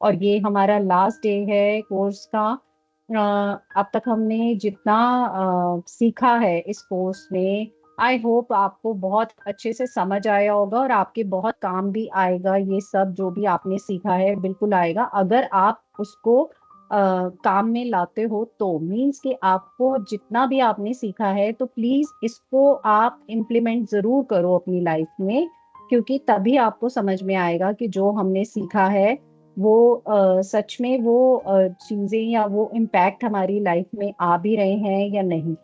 और ये हमारा लास्ट डे है कोर्स का। अब तक हमने जितना सीखा है इस कोर्स में, आई होप आपको बहुत अच्छे से समझ आया होगा और आपके बहुत काम भी आएगा। ये सब जो भी आपने सीखा है बिल्कुल आएगा अगर आप उसको काम में लाते हो। तो मीन्स कि आपको जितना भी आपने सीखा है तो प्लीज इसको आप इम्प्लीमेंट जरूर करो अपनी लाइफ में, क्योंकि तभी आपको समझ में आएगा कि जो हमने सीखा है वो सच में वो चीजें या वो इम्पैक्ट हमारी लाइफ में आ भी रहे हैं या नहीं।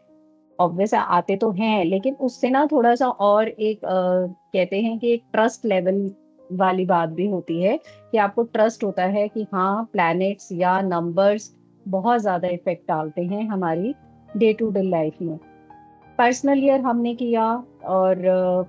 ऑब्वियस आते तो हैं, लेकिन उससे ना थोड़ा सा और एक कहते हैं कि एक ट्रस्ट लेवल वाली बात भी होती है कि आपको ट्रस्ट होता है कि हाँ प्लैनेट्स या नंबर्स बहुत ज्यादा इफेक्ट डालते हैं हमारी डे टू डे लाइफ में। पर्सनल ईयर हमने किया, और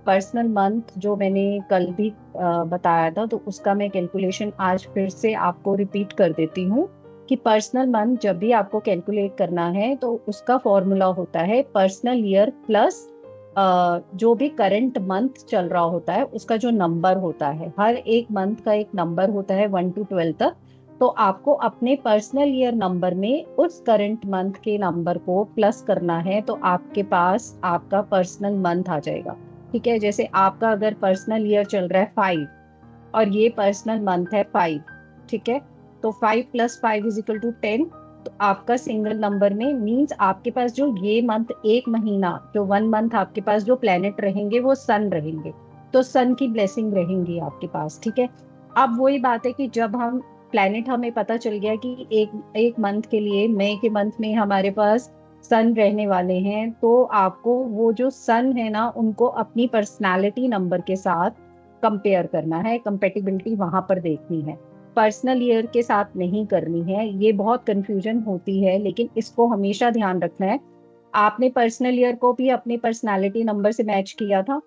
पर्सनल मंथ जो मैंने कल भी बताया था तो उसका मैं कैलकुलेशन आज फिर से आपको रिपीट कर देती हूँ कि पर्सनल मंथ जब भी आपको कैलकुलेट करना है तो उसका फॉर्मूला होता है पर्सनल ईयर प्लस जो भी करंट मंथ चल रहा होता है उसका जो नंबर होता है। हर एक मंथ का एक नंबर होता है 1 to 12 तक। तो आपको अपने पर्सनल ईयर नंबर में उस करंट मंथ के नंबर को प्लस करना है तो आपके पास आपका पर्सनल मंथ आ जाएगा। ठीक है, जैसे आपका अगर पर्सनल ईयर चल रहा है 5 और ये पर्सनल मंथ है 5, ठीक है, तो 5 + 5 = 10। तो आपका सिंगल नंबर में मीन्स आपके पास जो ये मंथ एक महीना जो 1 मंथ आपके पास जो प्लेनेट रहेंगे वो सन रहेंगे। तो सन की ब्लेसिंग रहेंगी आपके पास। ठीक है, अब वही बात है कि जब हम प्लेनेट हमें पता चल गया कि एक एक मंथ के लिए मई के मंथ में हमारे पास सन रहने वाले हैं, तो आपको वो जो सन है ना उनको अपनी पर्सनालिटी नंबर के साथ कंपेयर करना है, कंपेटिबिलिटी वहां पर देखनी है, पर्सनल ईयर के साथ नहीं करनी है। ये बहुत कंफ्यूजन होती है, लेकिन इसको हमेशा ध्यान रखना है। आपने पर्सनल ईयर को भी अपने पर्सनालिटी नंबर से मैच किया था,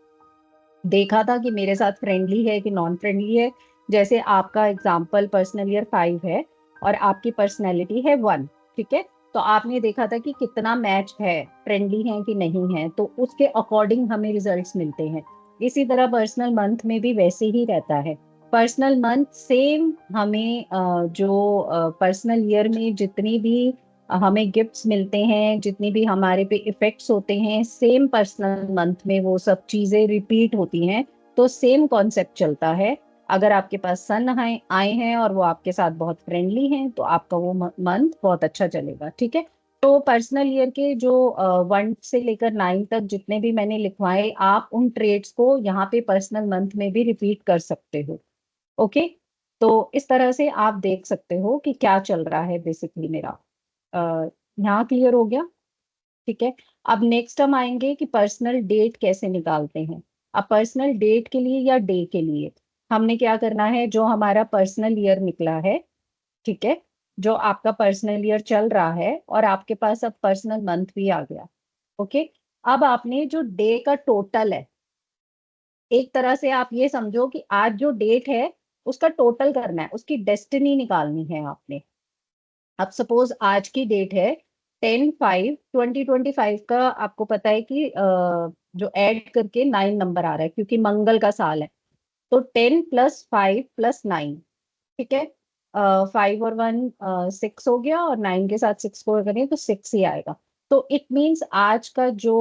देखा था कि मेरे साथ फ्रेंडली है कि नॉन फ्रेंडली है। जैसे आपका एग्जाम्पल पर्सनल ईयर 5 है और आपकी पर्सनैलिटी है 1, ठीक है, तो आपने देखा था कि कितना मैच है, फ्रेंडली है कि नहीं है, तो उसके अकॉर्डिंग हमें रिजल्ट्स मिलते हैं। इसी तरह पर्सनल मंथ में भी वैसे ही रहता है। पर्सनल मंथ सेम हमें जो पर्सनल ईयर में जितनी भी हमें गिफ्ट्स मिलते हैं, जितनी भी हमारे पे इफेक्ट्स होते हैं, सेम पर्सनल मंथ में वो सब चीजें रिपीट होती हैं। तो सेम कॉन्सेप्ट चलता है। अगर आपके पास सन आए आए हैं और वो आपके साथ बहुत फ्रेंडली हैं तो आपका वो मंथ बहुत अच्छा चलेगा। ठीक है, तो पर्सनल ईयर के जो 1 से लेकर 9 तक जितने भी मैंने लिखवाए, आप उन ट्रेड्स को यहाँ पे पर्सनल मंथ में भी रिपीट कर सकते हो। ओके, तो इस तरह से आप देख सकते हो कि क्या चल रहा है बेसिकली मेरा। यहाँ क्लियर हो गया? ठीक है, अब नेक्स्ट हम आएंगे कि पर्सनल डेट कैसे निकालते हैं। अब पर्सनल डेट के लिए या डे के लिए हमने क्या करना है, जो हमारा पर्सनल ईयर निकला है, ठीक है, जो आपका पर्सनल ईयर चल रहा है और आपके पास अब पर्सनल मंथ भी आ गया। ओके, अब आपने जो डे का टोटल है, एक तरह से आप ये समझो कि आज जो डेट है उसका टोटल करना है, उसकी डेस्टिनी निकालनी है आपने। अब सपोज आज की डेट है 10/5/2025 का, आपको पता है कि जो ऐड करके 9 नंबर आ रहा है क्योंकि मंगल का साल है। तो 10 + 5 + 9, ठीक है, 5 और 1 6 हो गया, और 9 के साथ 6 को करें तो 6 ही आएगा। तो इट मीन्स आज का जो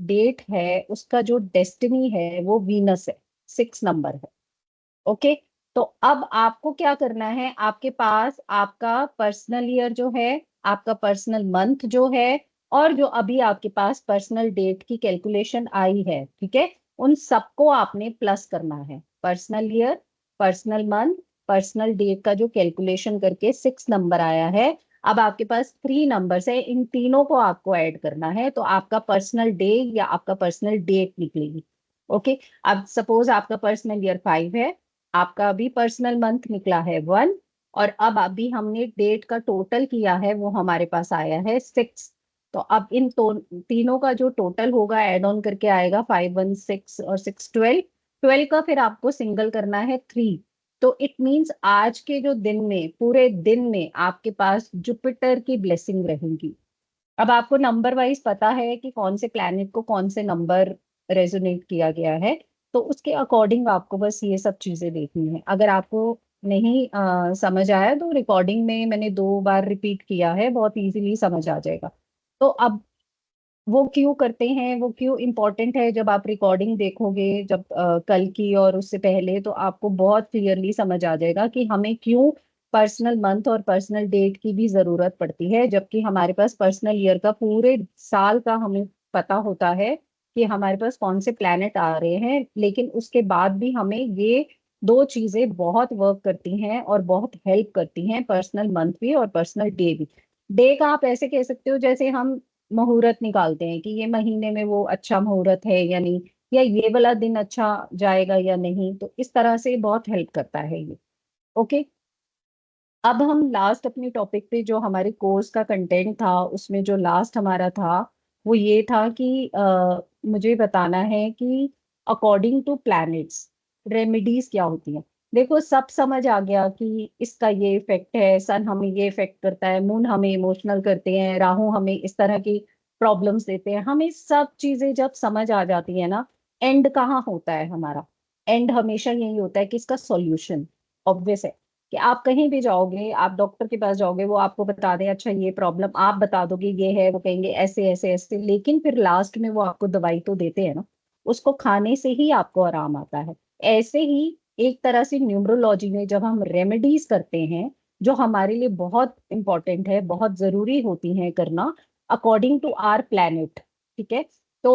डेट है उसका जो डेस्टिनी है वो वीनस है, 6 नंबर है। ओके, तो अब आपको क्या करना है, आपके पास आपका पर्सनल ईयर जो है, आपका पर्सनल मंथ जो है, और जो अभी आपके पास पर्सनल डेट की कैलकुलेशन आई है, ठीक है, उन सबको आपने प्लस करना है। Personal year, personal month, personal date का जो कैलकुलेशन करके 6 नंबर आया है, अब आपके पास 3 नंबर्स है, इन तीनों को आपको ऐड करना है तो आपका पर्सनल डे या आपका पर्सनल डेट निकलेगी। ओके, अब सपोज आपका पर्सनल ईयर 5 है, आपका अभी पर्सनल मंथ निकला है 1, और अब अभी हमने डेट का टोटल किया है वो हमारे पास आया है 6। तो अब इन तीनों का जो टोटल होगा एड ऑन करके आएगा 5 1 6 और 6 12। 12 का फिर आपको सिंगल करना है 3। तो इट मींस आज के जो दिन में, पूरे दिन में आपके पास जुपिटर की ब्लेसिंग रहेगी। अब आपको नंबर वाइज पता है कि कौन से प्लैनेट को कौन से नंबर रेजोनेट किया गया है, तो उसके अकॉर्डिंग आपको बस ये सब चीजें देखनी है। अगर आपको नहीं समझ आया तो रिकॉर्डिंग में मैंने 2 बार रिपीट किया है, बहुत इजीली समझ आ जाएगा। तो अब वो क्यों करते हैं, वो क्यों इम्पोर्टेंट है, जब आप रिकॉर्डिंग देखोगे जब कल की और उससे पहले, तो आपको बहुत क्लियरली समझ आ जाएगा कि हमें क्यों पर्सनल मंथ और पर्सनल डेट की भी जरूरत पड़ती है, जबकि हमारे पास पर्सनल ईयर का पूरे साल का हमें पता होता है कि हमारे पास कौन से प्लैनेट आ रहे हैं, लेकिन उसके बाद भी हमें ये दो चीजें बहुत वर्क करती हैं और बहुत हेल्प करती हैं, पर्सनल मंथ भी और पर्सनल डे भी। डे का आप ऐसे कह सकते हो जैसे हम मुहूर्त निकालते हैं कि ये महीने में वो अच्छा मुहूर्त है या नहीं, या ये वाला दिन अच्छा जाएगा या नहीं, तो इस तरह से बहुत हेल्प करता है ये। ओके। अब हम लास्ट अपनी टॉपिक पे, जो हमारे कोर्स का कंटेंट था उसमें जो लास्ट हमारा था वो ये था कि मुझे बताना है कि अकॉर्डिंग टू प्लैनेट्स रेमेडीज क्या होती हैं। देखो सब समझ आ गया कि इसका ये इफेक्ट है, सन हमें ये इफेक्ट करता है, मून हमें इमोशनल करते हैं, राहु हमें इस तरह की प्रॉब्लम्स देते हैं, हमें सब चीजें जब समझ आ जाती है ना, एंड कहाँ होता है हमारा? एंड हमेशा यही होता है कि इसका सॉल्यूशन। ऑब्वियस है कि आप कहीं भी जाओगे, आप डॉक्टर के पास जाओगे, वो आपको बता दें अच्छा ये प्रॉब्लम, आप बता दोगे ये है, वो कहेंगे ऐसे ऐसे ऐसे, लेकिन फिर लास्ट में वो आपको दवाई तो देते हैं ना, उसको खाने से ही आपको आराम आता है। ऐसे ही एक तरह से न्यूमरोलॉजी में जब हम रेमेडीज करते हैं, जो हमारे लिए बहुत इंपॉर्टेंट है, बहुत जरूरी होती हैं करना, अकॉर्डिंग टू आर प्लैनेट, ठीक है, तो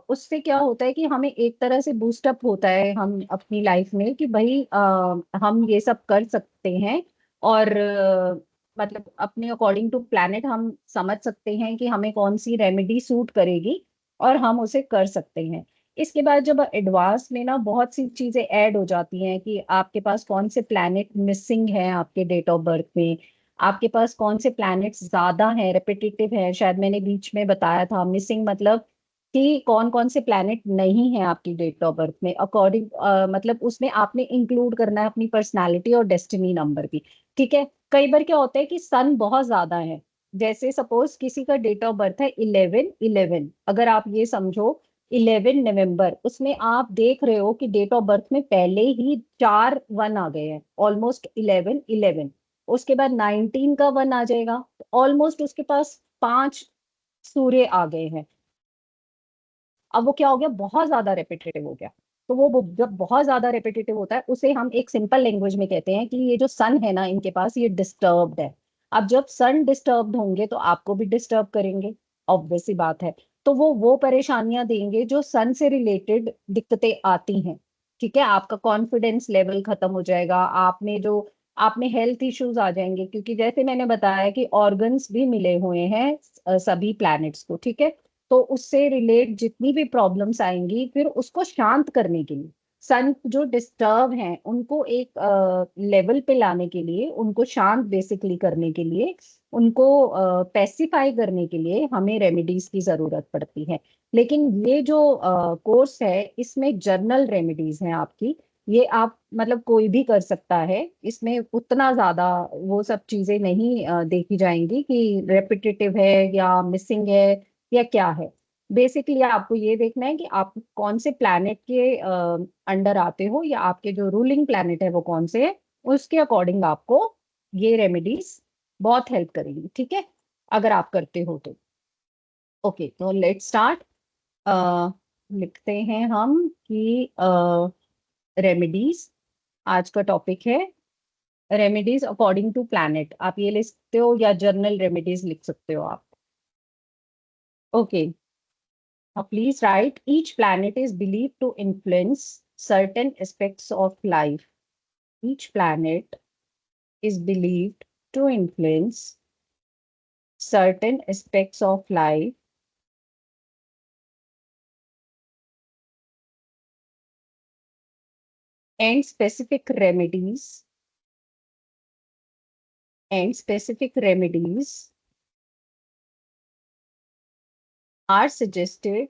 उससे क्या होता है कि हमें एक तरह से बूस्टअप होता है हम अपनी लाइफ में कि भाई हम ये सब कर सकते हैं, और मतलब अपने अकॉर्डिंग टू प्लैनेट हम समझ सकते हैं कि हमें कौन सी रेमेडी सूट करेगी, और हम उसे कर सकते हैं। इसके बाद जब एडवांस में ना बहुत सी चीजें ऐड हो जाती हैं कि आपके पास कौन से प्लैनेट मिसिंग है आपके डेट ऑफ बर्थ में, आपके पास कौन से प्लैनेट्स ज्यादा हैं, रेपिटेटिव है, शायद मैंने बीच में बताया था, मिसिंग मतलब कि कौन कौन से प्लैनेट नहीं है आपकी डेट ऑफ बर्थ में, अकॉर्डिंग मतलब उसमें आपने इंक्लूड करना है अपनी पर्सनालिटी और डेस्टिनी नंबर भी। ठीक है। कई बार क्या होता है कि सन बहुत ज्यादा है, जैसे सपोज किसी का डेट ऑफ बर्थ है 11/11, अगर आप ये समझो 11 नवंबर, उसमें आप देख रहे हो कि डेट ऑफ बर्थ में पहले ही 4 1 आ गए हैं, ऑलमोस्ट 11/11। उसके बाद 19 का 1 आ जाएगा, ऑलमोस्ट उसके पास 5 सूर्य आ गए हैं। अब वो क्या हो गया, बहुत ज्यादा रेपिटेटिव हो गया। तो वो जब बहुत ज्यादा रेपिटेटिव होता है, उसे हम एक सिंपल लैंग्वेज में कहते हैं कि ये जो सन है ना इनके पास, ये डिस्टर्ब्ड है। अब जब सन डिस्टर्ब्ड होंगे तो आपको भी डिस्टर्ब करेंगे, ऑब्वियस सी बात है। तो वो परेशानियां देंगे जो सन से रिलेटेड दिक्कतें आती हैं। ठीक है, आपका कॉन्फिडेंस लेवल खत्म हो जाएगा, आप में हेल्थ इश्यूज आ जाएंगे, क्योंकि जैसे मैंने बताया कि ऑर्गन्स भी मिले हुए हैं सभी प्लैनेट्स को, ठीक है। तो उससे रिलेट जितनी भी प्रॉब्लम्स आएंगी, फिर उसको शांत करने के लिए, सन जो डिस्टर्ब हैं उनको एक लेवल पे लाने के लिए, उनको शांत बेसिकली करने के लिए, उनको पेसिफाई करने के लिए हमें रेमेडीज की जरूरत पड़ती है। लेकिन ये जो कोर्स है, इसमें जर्नल रेमेडीज हैं आपकी। ये आप मतलब कोई भी कर सकता है, इसमें उतना ज्यादा वो सब चीजें नहीं देखी जाएंगी कि रेपिटेटिव है या मिसिंग है या क्या है। बेसिकली आपको ये देखना है कि आप कौन से प्लैनेट के अंडर आते हो, या आपके जो रूलिंग प्लैनेट है वो कौन से है, उसके अकॉर्डिंग आपको ये रेमेडीज बहुत हेल्प करेंगी, ठीक है, अगर आप करते हो तो। ओके, तो लेट्स स्टार्ट। लिखते हैं हम कि रेमेडीज, आज का टॉपिक है रेमेडीज अकॉर्डिंग टू प्लैनेट। आप ये लिख सकते हो या जर्नल रेमेडीज लिख सकते हो आप। Okay. Now, please write, each planet is believed to influence certain aspects of life. Each planet is believed to influence certain aspects of life, and specific remedies are suggested.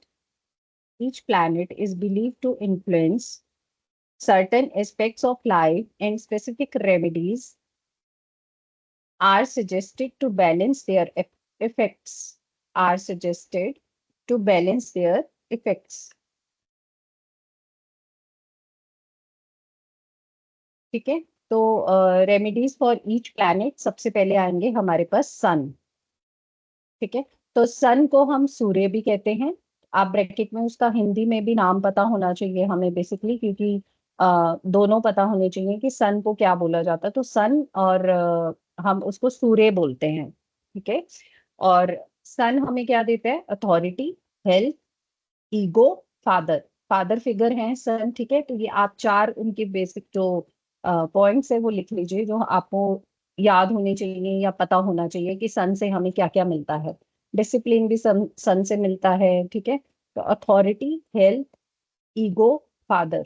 Each planet is believed to influence certain aspects of life, and specific remedies are suggested to balance their effects. Are suggested to balance their effects. ठीक है। तो remedies for each planet, सबसे पहले आएंगे हमारे पास सन। ठीक है, तो सन को हम सूर्य भी कहते हैं। आप ब्रैकेट में उसका हिंदी में भी नाम पता होना चाहिए हमें बेसिकली, क्योंकि दोनों पता होने चाहिए कि सन को क्या बोला जाता है। तो सन और हम उसको सूर्य बोलते हैं। ठीक है, और सन हमें क्या देता है? Authority, health, ego, father. Father figure हैं सन। ठीक है, तो ये आप चार उनके बेसिक जो पॉइंट्स है वो लिख लीजिए, जो आपको याद होने चाहिए या पता होना चाहिए कि सन से हमें क्या क्या मिलता है। डिसिप्लिन भी सन से मिलता है। ठीक है, तो अथॉरिटी, हेल्थ, ईगो, फादर।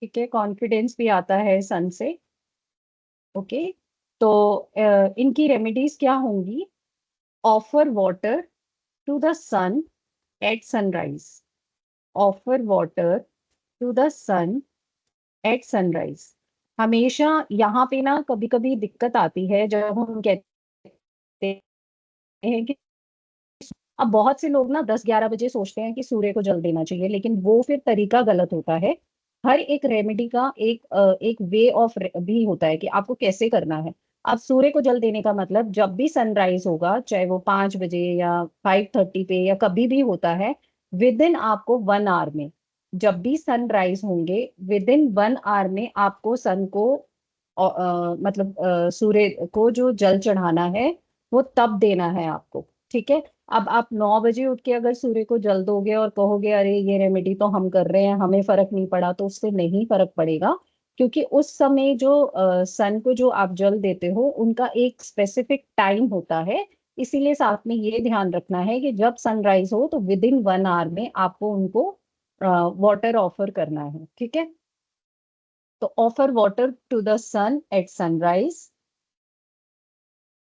ठीक है, कॉन्फिडेंस भी आता है सन से। ओके, तो इनकी रेमेडीज क्या होंगी? Offer water to the sun at sunrise. Offer water to the sun at sunrise. हमेशा यहाँ पे ना कभी कभी दिक्कत आती है जब हम कहते हैं कि अब बहुत से लोग ना 10-11 बजे सोचते हैं कि सूर्य को जल देना चाहिए, लेकिन वो फिर तरीका गलत होता है। हर एक रेमेडी का एक वे ऑफ भी होता है कि आपको कैसे करना है। अब सूर्य को जल देने का मतलब, जब भी सनराइज होगा, चाहे वो 5 बजे या 5:30 पे या कभी भी होता है, विद इन आपको 1 आवर में, जब भी सनराइज होंगे, विद इन 1 आवर में आपको सन को मतलब सूर्य को जो जल चढ़ाना है वो तब देना है आपको। ठीक है, अब आप 9 बजे उठ के अगर सूर्य को जल दोगे और कहोगे अरे ये रेमेडी तो हम कर रहे हैं, हमें फर्क नहीं पड़ा, तो उससे नहीं फर्क पड़ेगा। क्योंकि उस समय जो सन को जो आप जल देते हो, उनका एक स्पेसिफिक टाइम होता है। इसीलिए साथ में ये ध्यान रखना है कि जब सनराइज हो तो विद इन 1 आवर में आपको उनको वाटर ऑफर करना है। ठीक है, तो offer water to the sun at sunrise.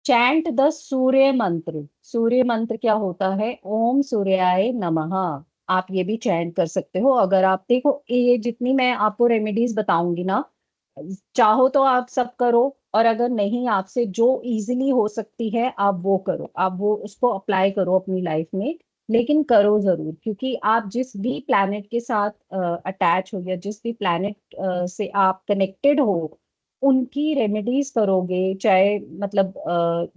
Chant the Surya mantra. Surya मंत्र क्या होता है? ओम सूर्याय नमः। आप ये भी चैंट कर सकते हो। अगर आप देखो, ये जितनी मैं आपको रेमेडीज बताऊंगी ना, चाहो तो आप सब करो, और अगर नहीं, आपसे जो इजीली हो सकती है आप वो करो, आप वो उसको अप्लाई करो अपनी लाइफ में। लेकिन करो जरूर, क्योंकि आप जिस भी प्लैनेट के साथ अटैच हो या जिस भी प्लैनेट से आप कनेक्टेड हो, उनकी रेमेडीज करोगे। चाहे मतलब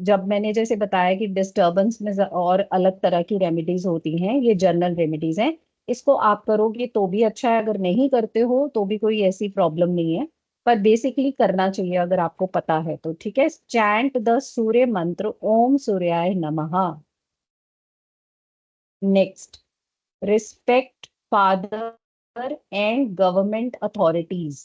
जब मैंने जैसे बताया कि डिस्टरबेंस में और अलग तरह की रेमेडीज होती हैं, ये जनरल रेमेडीज हैं। इसको आप करोगे तो भी अच्छा है, अगर नहीं करते हो तो भी कोई ऐसी प्रॉब्लम नहीं है। पर बेसिकली करना चाहिए अगर आपको पता है तो। ठीक है, चैंट द सूर्य मंत्र ओम सूर्याय नमः। Next, respect father and government authorities.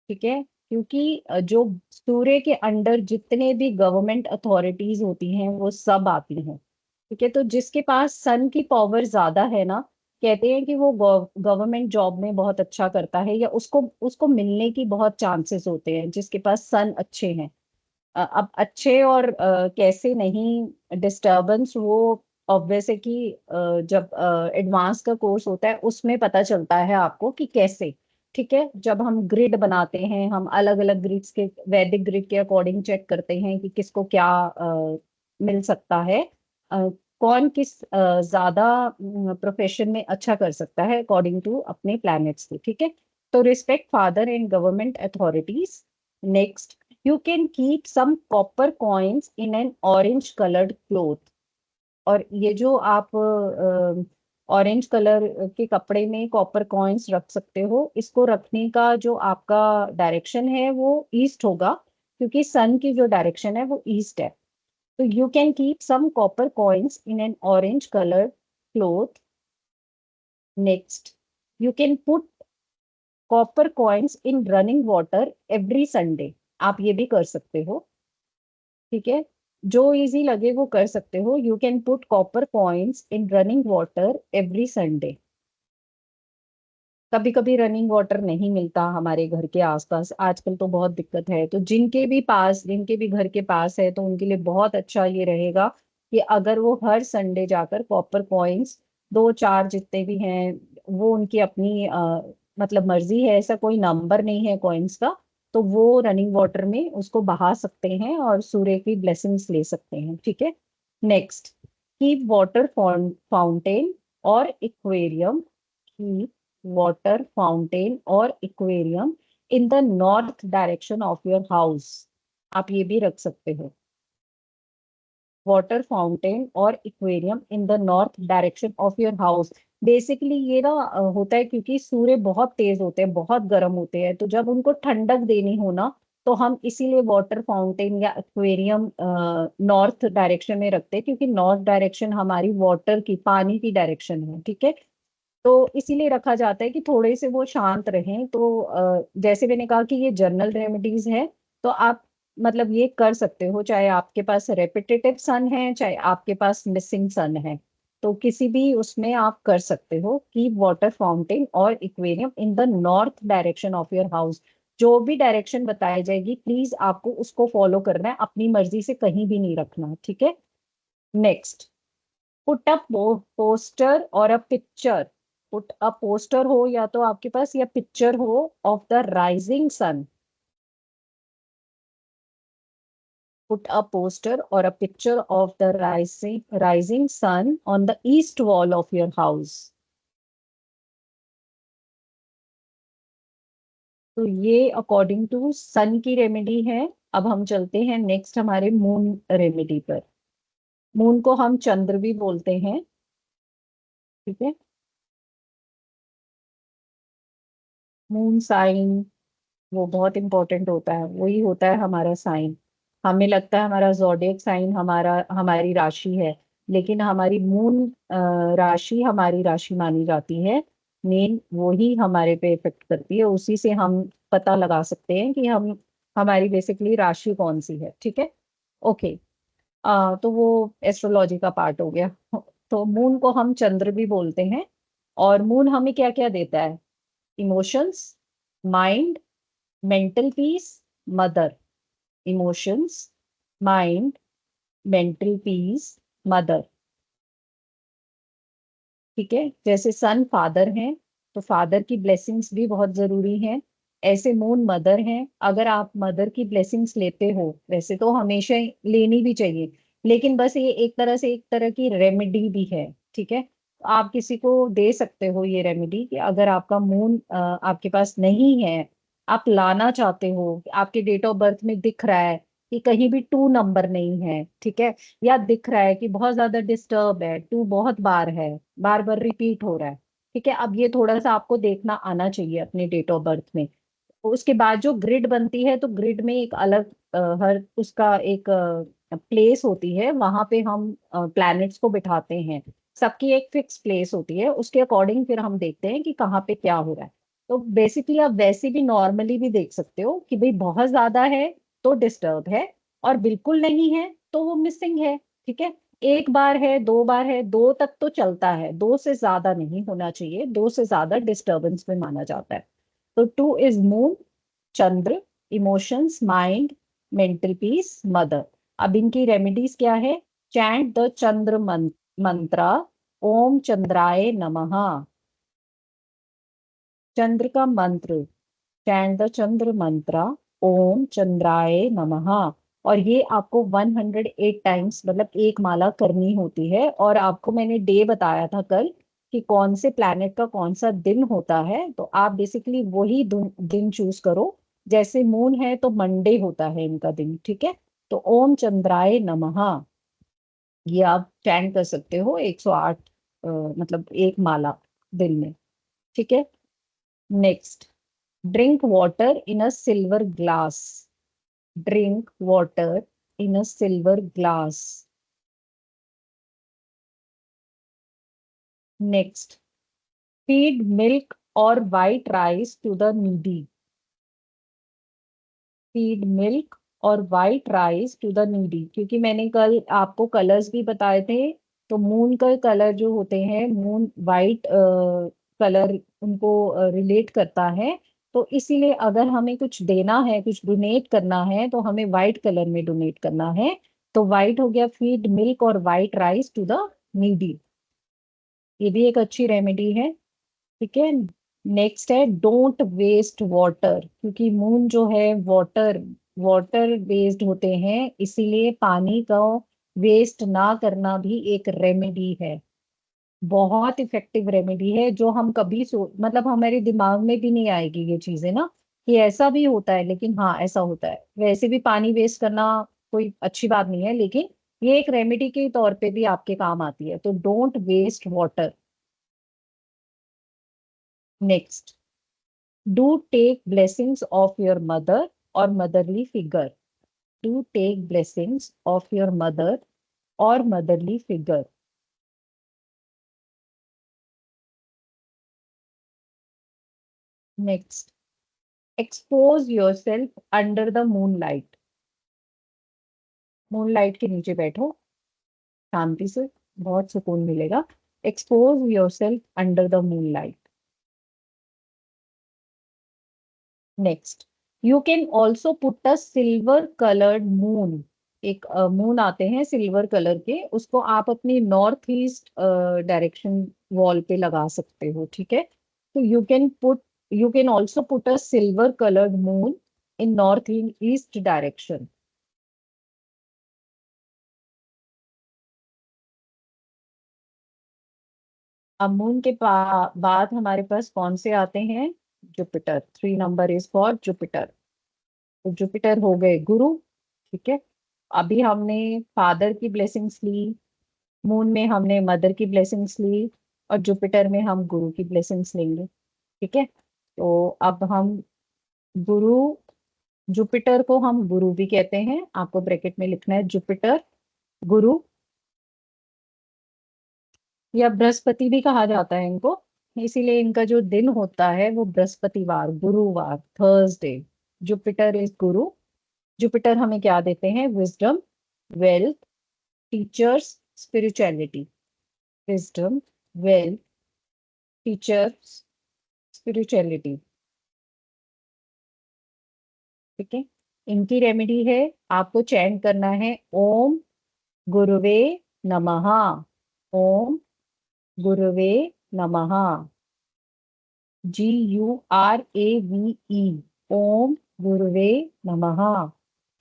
ठीक है, क्योंकि जो सूर्य के अंडर जितने भी गवर्नमेंट अथॉरिटीज होती हैं वो सब आती हैं। ठीक है, तो जिसके पास सन की पावर ज्यादा है ना, कहते हैं कि वो गवर्नमेंट जॉब में बहुत अच्छा करता है, या उसको उसको मिलने की बहुत चांसेस होते हैं जिसके पास सन अच्छे हैं। अब अच्छे और कैसे नहीं, डिस्टरबेंस वो ऑब्वियस है कि जब एडवांस का कोर्स होता है उसमें पता चलता है आपको कि कैसे। ठीक है, जब हम ग्रिड बनाते हैं, हम अलग अलग ग्रिड्स के, वैदिक ग्रिड के अकॉर्डिंग चेक करते हैं कि किसको क्या मिल सकता है, कौन किस ज्यादा प्रोफेशन में अच्छा कर सकता है अकॉर्डिंग टू अपने प्लैनेट्स के। ठीक है, तो respect father and government authorities. Next, you can keep some copper coins in an orange colored cloth। और ये जो आप ऑरेंज कलर के कपड़े में कॉपर कॉइन्स रख सकते हो, इसको रखने का जो आपका डायरेक्शन है वो ईस्ट होगा, क्योंकि सन की जो डायरेक्शन है वो ईस्ट है। तो you can keep some copper coins in an orange colour cloth. Next, you can put copper coins in running water every Sunday. आप ये भी कर सकते हो। ठीक है, जो इजी लगे वो कर सकते हो। You can put copper coins in running water every Sunday. कभी कभी रनिंग वाटर नहीं मिलता हमारे घर के आसपास, आजकल तो बहुत दिक्कत है, तो जिनके भी घर के पास है, तो उनके लिए बहुत अच्छा ये रहेगा कि अगर वो हर संडे जाकर कॉपर कॉइन्स, 2-4 जितने भी हैं, वो उनकी अपनी मतलब मर्जी है, ऐसा कोई नंबर नहीं है कॉइन्स का, तो वो रनिंग वाटर में उसको बहा सकते हैं और सूर्य की ब्लेसिंग्स ले सकते हैं। ठीक है, नेक्स्ट, कीप वाटर फाउंटेन और एक्वेरियम कीप वाटर फाउंटेन और aquarium in the north direction of your house. आप ये भी रख सकते हो, वाटर फाउंटेन और aquarium in the north direction of your house. Basically ये ना होता है क्योंकि सूर्य बहुत तेज होते हैं, बहुत गर्म होते हैं, तो जब उनको ठंडक देनी हो ना, तो हम इसीलिए वाटर फाउंटेन या एक्वेरियम नॉर्थ डायरेक्शन में रखते हैं, क्योंकि नॉर्थ डायरेक्शन हमारी वाटर की, पानी की डायरेक्शन है, ठीक है। तो इसीलिए रखा जाता है कि थोड़े से वो शांत रहें। तो जैसे मैंने कहा कि ये जनरल रेमेडीज है, तो आप मतलब ये कर सकते हो, चाहे आपके पास रेपिटेटिव सन है, चाहे आपके पास मिसिंग सन है, तो किसी भी उसमें आप कर सकते हो कि वाटर फाउंटेन और aquarium in the north direction of your house. जो भी डायरेक्शन बताई जाएगी प्लीज आपको उसको फॉलो करना है, अपनी मर्जी से कहीं भी नहीं रखना, ठीक है। नेक्स्ट, पुट अप पोस्टर और a picture. Put a poster हो या तो आपके पास, या पिक्चर हो of the rising sun. Put a poster और a picture of the rising sun on the east wall of your house. तो ये अकॉर्डिंग टू सन की रेमेडी है। अब हम चलते हैं नेक्स्ट हमारे मून रेमेडी पर। मून को हम चंद्र भी बोलते हैं, ठीक है। मून साइन वो बहुत इंपॉर्टेंट होता है, वही होता है हमारा साइन। हमें लगता है हमारा जोडिएक साइन हमारा, हमारी राशि है, लेकिन हमारी मून राशि हमारी राशि मानी जाती है। मेन वही हमारे पे इफेक्ट करती है, उसी से हम पता लगा सकते हैं कि हम, हमारी बेसिकली राशि कौन सी है, ठीक है। ओके, तो वो एस्ट्रोलॉजी का पार्ट हो गया। तो मून को हम चंद्र भी बोलते हैं। और मून हमें क्या क्या देता है? Emotions, mind, mental peace, mother. Emotions, mind, mental peace, mother, ठीक है। जैसे सन फादर हैं, तो फादर की ब्लेसिंग्स भी बहुत जरूरी हैं। ऐसे मून मदर हैं, अगर आप मदर की ब्लेसिंग्स लेते हो, वैसे तो हमेशा ही लेनी भी चाहिए, लेकिन बस ये एक तरह से एक तरह की रेमेडी भी है, ठीक है। आप किसी को दे सकते हो ये रेमेडी कि अगर आपका मून आपके पास नहीं है, आप लाना चाहते हो, आपके डेट ऑफ बर्थ में दिख रहा है कि कहीं भी 2 नंबर नहीं है, ठीक है, या दिख रहा है कि बहुत ज्यादा डिस्टर्ब है, 2 बहुत बार है, बार बार रिपीट हो रहा है, ठीक है। अब ये थोड़ा सा आपको देखना आना चाहिए अपने डेट ऑफ बर्थ में। उसके बाद जो ग्रिड बनती है, तो ग्रिड में एक अलग हर उसका एक प्लेस होती है, वहां पे हम प्लैनेट्स को बिठाते हैं। सबकी एक फिक्स प्लेस होती है, उसके अकॉर्डिंग फिर हम देखते हैं कि कहाँ पे क्या हो रहा है। तो बेसिकली आप वैसे भी नॉर्मली भी देख सकते हो कि भाई बहुत ज्यादा है तो डिस्टर्ब है, और बिल्कुल नहीं है तो वो मिसिंग है, ठीक है। एक बार है, 2 बार है, 2 तक तो चलता है, 2 से ज्यादा नहीं होना चाहिए, 2 से ज्यादा डिस्टर्बेंस में माना जाता है। तो 2 is moon, Chandra, emotions, mind, mental peace, mother. अब इनकी रेमेडीज क्या है? चैंट द चंद्र मंत्रा, ओम चंद्राय नमः। चंद्र का मंत्र, चैंट द चंद्र मंत्रा, ओम चंद्राय नमः। और ये आपको 108 टाइम्स, मतलब एक माला करनी होती है। और आपको मैंने डे बताया था कल कि कौन से प्लैनेट का कौन सा दिन होता है, तो आप बेसिकली वही दिन चूज करो। जैसे मून है तो मंडे होता है इनका दिन, ठीक है। तो ओम चंद्राय नमः, ये आप चैंट कर सकते हो 108, मतलब एक माला दिन में, ठीक है। Next, drink water in a silver glass. Drink water in a silver glass. Next, feed milk और white rice to the needy. Feed milk और white rice to the needy, क्योंकि मैंने कल आपको कलर्स भी बताए थे। तो मून का कलर जो होते हैं, मून वाइट कलर उनको रिलेट करता है। तो इसीलिए अगर हमें कुछ देना है, कुछ डोनेट करना है, तो हमें वाइट कलर में डोनेट करना है। तो वाइट हो गया, फीड मिल्क और white rice to the needy. ये भी एक अच्छी रेमेडी है, ठीक है। नेक्स्ट है डोंट वेस्ट वाटर, क्योंकि मून जो है वाटर, वाटर बेस्ड होते हैं, इसीलिए पानी का वेस्ट ना करना भी एक रेमेडी है। बहुत इफेक्टिव रेमेडी है, जो हम कभी मतलब हमारे दिमाग में भी नहीं आएगी ये चीजें ना, कि ऐसा भी होता है। लेकिन हाँ, ऐसा होता है। वैसे भी पानी वेस्ट करना कोई अच्छी बात नहीं है, लेकिन ये एक रेमेडी के तौर पे भी आपके काम आती है, तो don't waste water. Next, do take blessings of your mother और motherly figure. Do take blessings of your mother और motherly figure. Next, expose yourself under the moonlight। Moonlight के नीचे बैठो शांति से, बहुत सुकून मिलेगा। expose yourself under the moonlight। Next, you can also put a silver colored moon। एक moon आते हैं सिल्वर कलर के, उसको आप अपनी नॉर्थ ईस्ट डायरेक्शन वॉल पे लगा सकते हो, ठीक है। तो you can also put a silver coloured moon in north east direction. अब मून के बाद हमारे पास कौन से आते हैं? Jupiter. 3 number is for Jupiter. तो जुपिटर हो गए गुरु, ठीक है। अभी हमने फादर की ब्लेसिंग्स ली, मून में हमने मदर की ब्लेसिंग्स ली, और जुपिटर में हम गुरु की ब्लेसिंग्स लेंगे, ठीक है। तो अब हम गुरु, जुपिटर को हम गुरु भी कहते हैं, आपको ब्रैकेट में लिखना है जुपिटर गुरु, या बृहस्पति भी कहा जाता है इनको। इसीलिए इनका जो दिन होता है वो बृहस्पतिवार, गुरुवार, Thursday. Jupiter is Guru. Jupiter हमें क्या देते हैं? Wisdom, wealth, teachers, spirituality. Wisdom, wealth, teachers, spirituality, ठीक है। इनकी रेमेडी है, आपको चैंट करना है ओम गुरुवे नमः। ओम गुरुवे नमः। GURAVE। ओम गुरुवे नमः।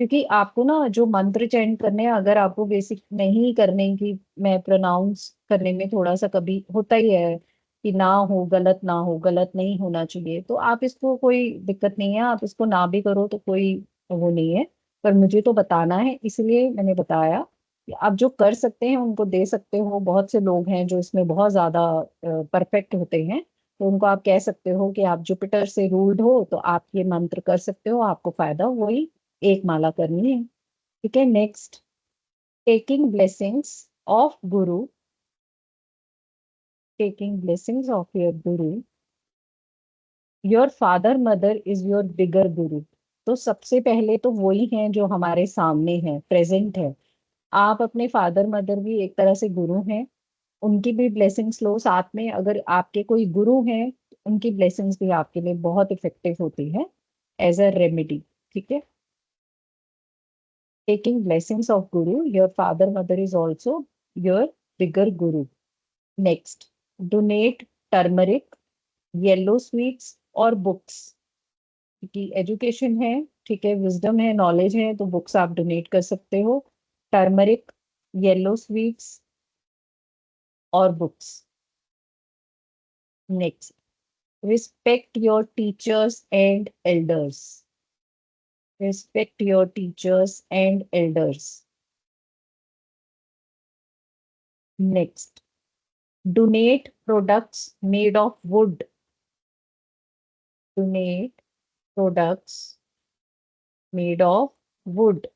क्योंकि आपको ना जो मंत्र चैंट करने हैं, अगर आपको बेसिक नहीं करने की, मैं प्रोनाउंस करने में थोड़ा सा कभी होता ही है कि ना हो, गलत ना हो, गलत नहीं होना चाहिए, तो आप इसको, कोई दिक्कत नहीं है, आप इसको ना भी करो तो कोई वो नहीं है। पर मुझे तो बताना है, इसलिए मैंने बताया कि आप जो कर सकते हैं उनको दे सकते हो। बहुत से लोग हैं जो इसमें बहुत ज्यादा परफेक्ट होते हैं, तो उनको आप कह सकते हो कि आप जुपिटर से रूल्ड हो, तो आप ये मंत्र कर सकते हो, आपको फायदा वही एक माला करनी है, ठीक है। Next, taking blessings of Guru. Taking blessings of your Guru. Your father mother is your बिगर गुरु। तो सबसे पहले तो वही हैं जो हमारे सामने हैं, प्रेजेंट है। आप अपने फादर मदर भी एक तरह से गुरु हैं, उनकी भी ब्लेसिंग्स लो साथ में। अगर आपके कोई गुरु हैं, उनकी ब्लेसिंग्स भी आपके लिए बहुत इफेक्टिव होती है एज अ रेमेडी, ठीक है। Taking blessings of Guru, your father, mother is also your bigger Guru. Next, donate turmeric, yellow sweets और बुक्स, क्योंकि एजुकेशन है, ठीक है, विजडम है, नॉलेज है, तो बुक्स आप डोनेट कर सकते हो। टर्मरिक, येलो स्वीट्स और books. Next, respect your teachers and elders. Respect your teachers and elders. Next, donate products made of wood। donate products made of wood,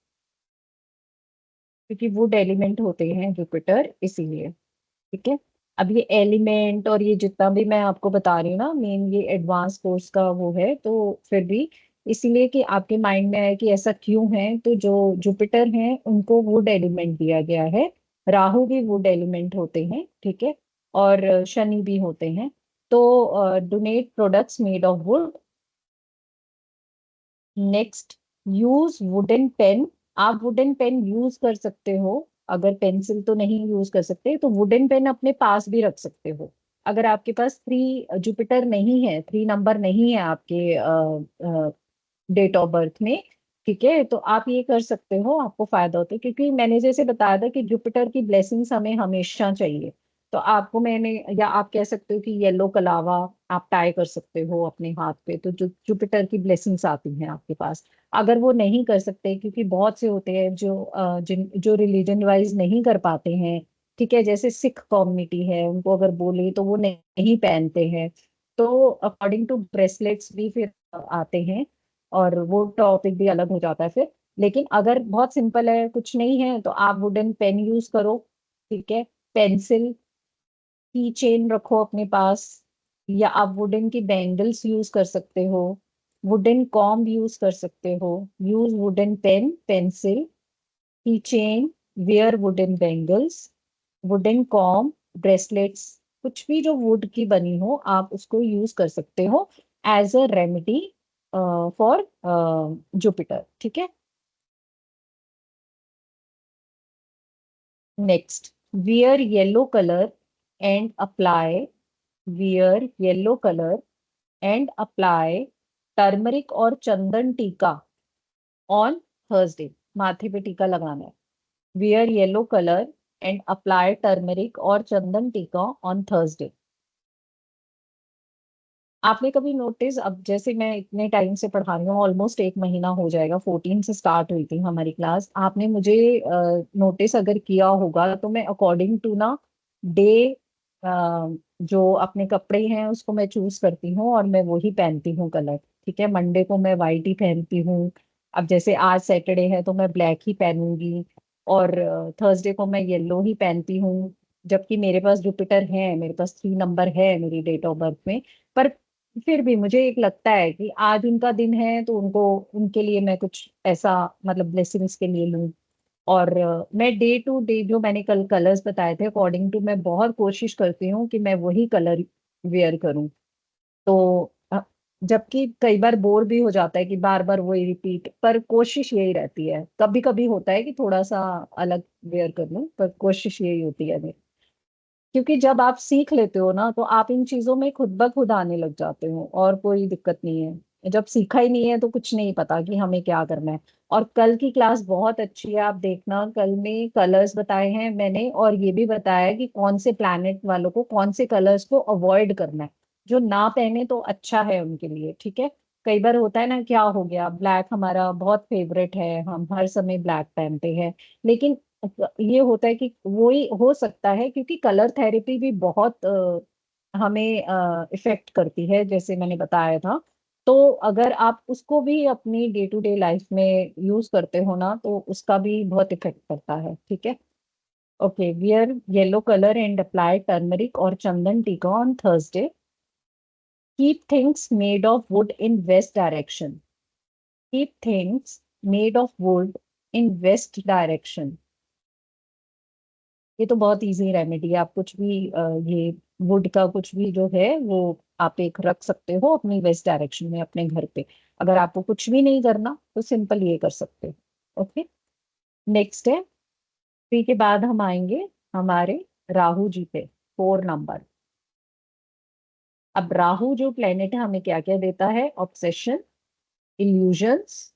क्योंकि वुड एलिमेंट होते हैं जुपिटर, इसीलिए, ठीक है। अब ये एलिमेंट और ये जितना भी मैं आपको बता रही हूँ ना, मेन ये एडवांस कोर्स का वो है, तो फिर भी इसीलिए कि आपके माइंड में आए कि ऐसा क्यों है, तो जो जुपिटर हैं उनको वुड एलिमेंट दिया गया है। राहु भी वुड एलिमेंट होते हैं, ठीक है, और शनि भी होते हैं। तो donate products made of wood. Next, use wooden pen. आप वुडन पेन यूज कर सकते हो, अगर पेंसिल तो नहीं यूज कर सकते तो वुडन पेन अपने पास भी रख सकते हो। अगर आपके पास जुपिटर नहीं है, 3 नंबर नहीं है आपके डेट ऑफ बर्थ में, ठीक है, तो आप ये कर सकते हो, आपको फायदा होता है। क्योंकि मैंने जैसे बताया था कि जुपिटर की ब्लेसिंग्स हमें हमेशा चाहिए, तो आपको मैंने, या आप कह सकते हो कि येलो कलावा आप टाई कर सकते हो अपने हाथ पे, तो जो जुपिटर की ब्लेसिंग्स आती हैं आपके पास। अगर वो नहीं कर सकते, क्योंकि बहुत से होते हैं जो जिन जो रिलीजन वाइज नहीं कर पाते हैं, ठीक है, जैसे सिख कम्युनिटी है, उनको अगर बोले तो वो नहीं पहनते हैं, तो अकॉर्डिंग टू ब्रेसलेट्स भी फिर आते हैं, और वो टॉपिक भी अलग हो जाता है फिर। लेकिन अगर बहुत सिंपल है, कुछ नहीं है, तो आप वुडन पेन यूज करो, ठीक है, पेंसिल, की चेन रखो अपने पास, या आप वुडन की बैंगल्स यूज कर सकते हो, वुडन कॉम्ब यूज कर सकते हो। Use wooden pen, pencil, key chain, wear wooden bangles, wooden comb, bracelets, कुछ भी जो वुड की बनी हो आप उसको यूज कर सकते हो as a remedy for Jupiter, ठीक है। Next, wear yellow color and apply wear yellow color and apply turmeric और चंदन टीका ऑन थर्सडे। माथे पे टीका लगाना है। wear yellow color and apply turmeric और चंदन टीका ऑन थर्सडे। आपने कभी नोटिस, अब जैसे मैं इतने टाइम से पढ़ा रही हूँ, ऑलमोस्ट एक महीना हो जाएगा, 14 से स्टार्ट हुई थी हमारी क्लास, आपने मुझे नोटिस अगर किया होगा तो मैं अकॉर्डिंग टू ना डे, जो अपने कपड़े हैं उसको मैं चूज करती हूँ और मैं वही पहनती हूँ कलर। ठीक है, मंडे को मैं वाइट ही पहनती हूँ। अब जैसे आज सैटरडे है तो मैं ब्लैक ही पहनूंगी, और थर्सडे को मैं येलो ही पहनती हूँ। जबकि मेरे पास जुपिटर है, मेरे पास 3 नंबर है मेरी डेट ऑफ बर्थ में। पर फिर भी मुझे एक लगता है कि आज उनका दिन है तो उनको, उनके लिए मैं कुछ ऐसा, मतलब ब्लेसिंग्स के लिए लूं। और मैं डे टू डे जो मैंने कल कलर्स बताए थे अकॉर्डिंग टू, मैं बहुत कोशिश करती हूँ कि मैं वही कलर वेयर करूं। तो जबकि कई बार बोर भी हो जाता है कि बार बार वही रिपीट, पर कोशिश यही रहती है। कभी कभी होता है कि थोड़ा सा अलग वेयर कर लूं, पर कोशिश यही होती है मेरी। क्योंकि जब आप सीख लेते हो ना तो आप इन चीजों में खुद ब खुद आने लग जाते हो, और कोई दिक्कत नहीं है। जब सीखा ही नहीं है तो कुछ नहीं पता कि हमें क्या करना है। और कल की क्लास बहुत अच्छी है, आप देखना, कल में कलर्स बताए हैं मैंने, और ये भी बताया है कि कौन से प्लैनेट वालों को कौन से कलर्स को अवॉइड करना है, जो ना पहने तो अच्छा है उनके लिए, ठीक है। कई बार होता है ना, क्या हो गया, ब्लैक हमारा बहुत फेवरेट है, हम हर समय ब्लैक पहनते हैं, लेकिन ये होता है कि वो ही हो सकता है, क्योंकि कलर थेरेपी भी बहुत हमें इफेक्ट करती है, जैसे मैंने बताया था। तो अगर आप उसको भी अपनी डे टू डे लाइफ में यूज करते हो ना, तो उसका भी बहुत इफेक्ट करता है, ठीक है। Okay, wear yellow colour and apply turmeric और चंदन टीका on Thursday. Keep things made of would in west direction. Keep things made of would in west direction. ये तो बहुत इजी रेमेडी है। आप कुछ भी ये वुड का कुछ भी जो है वो आप एक रख सकते हो अपनी वेस्ट डायरेक्शन में अपने घर पे। अगर आपको कुछ भी नहीं करना तो सिंपल ये कर सकते हो। ओके, नेक्स्ट है, थ्री के बाद हम आएंगे हमारे राहु जी पे, 4 नंबर। अब राहु जो प्लेनेट है हमें क्या क्या देता है? Obsession, illusions,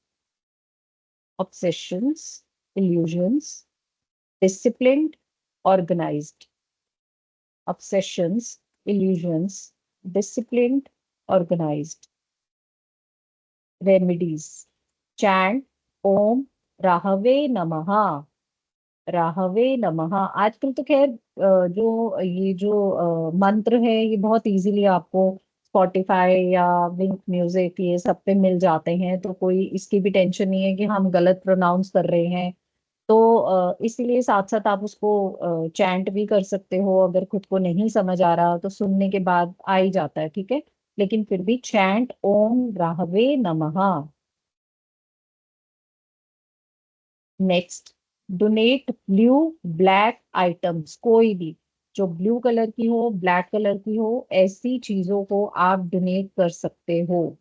obsessions, illusions, disciplined, organised. obsessions, illusions, disciplined, organized. Remedies. Chant Om राहवे नमः, राहवे नमः। आजकल तो खैर जो ये जो मंत्र है ये बहुत इजीली आपको स्पॉटिफाई या विंक म्यूजिक ये सब पे मिल जाते हैं, तो कोई इसकी भी टेंशन नहीं है कि हम गलत प्रोनाउंस कर रहे हैं। तो इसीलिए साथ साथ आप उसको चैंट भी कर सकते हो, अगर खुद को नहीं समझ आ रहा तो सुनने के बाद आ ही जाता है, ठीक है। लेकिन फिर भी चैंट ओम राहवे नमः। Next, donate blue black items, कोई भी जो ब्लू कलर की हो, ब्लैक कलर की हो, ऐसी चीजों को आप डोनेट कर सकते हो,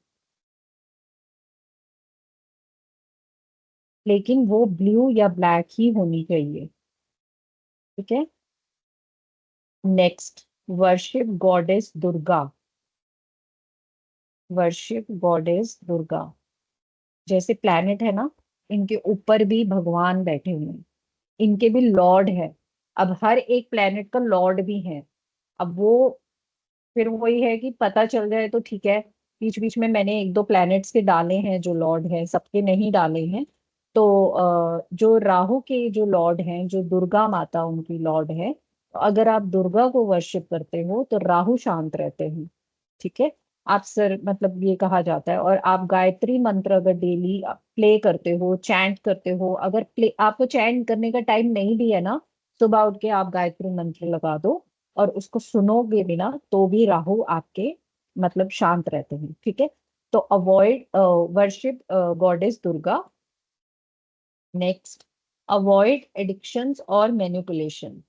लेकिन वो ब्लू या ब्लैक ही होनी चाहिए, ठीक है। Next, worship goddess Durga, worship goddess Durga. जैसे प्लैनेट है ना, इनके ऊपर भी भगवान बैठे हुए हैं, इनके भी लॉर्ड है, अब हर एक प्लेनेट का लॉर्ड भी है। अब वो फिर वही है कि पता चल जाए तो ठीक है। बीच बीच में मैंने एक दो प्लैनेट्स के डाले हैं जो लॉर्ड हैं, सबके नहीं डाले हैं। तो जो राहु के जो लॉर्ड हैं, जो दुर्गा माता उनकी लॉर्ड है, तो अगर आप दुर्गा को वर्शिप करते हो तो राहु शांत रहते हैं। ठीक है। आप सर मतलब ये कहा जाता है। और आप गायत्री मंत्र अगर डेली प्ले करते हो, चैंट करते हो, अगर प्ले आपको चैंट करने का टाइम नहीं भी है ना, सुबह उठ के आप गायत्री मंत्र लगा दो और उसको सुनोगे भी ना, तो भी राहु आपके मतलब शांत रहते हैं। ठीक है। तो avoid worship goddess Durga. Next, avoid addictions और मैनिपुलेशन।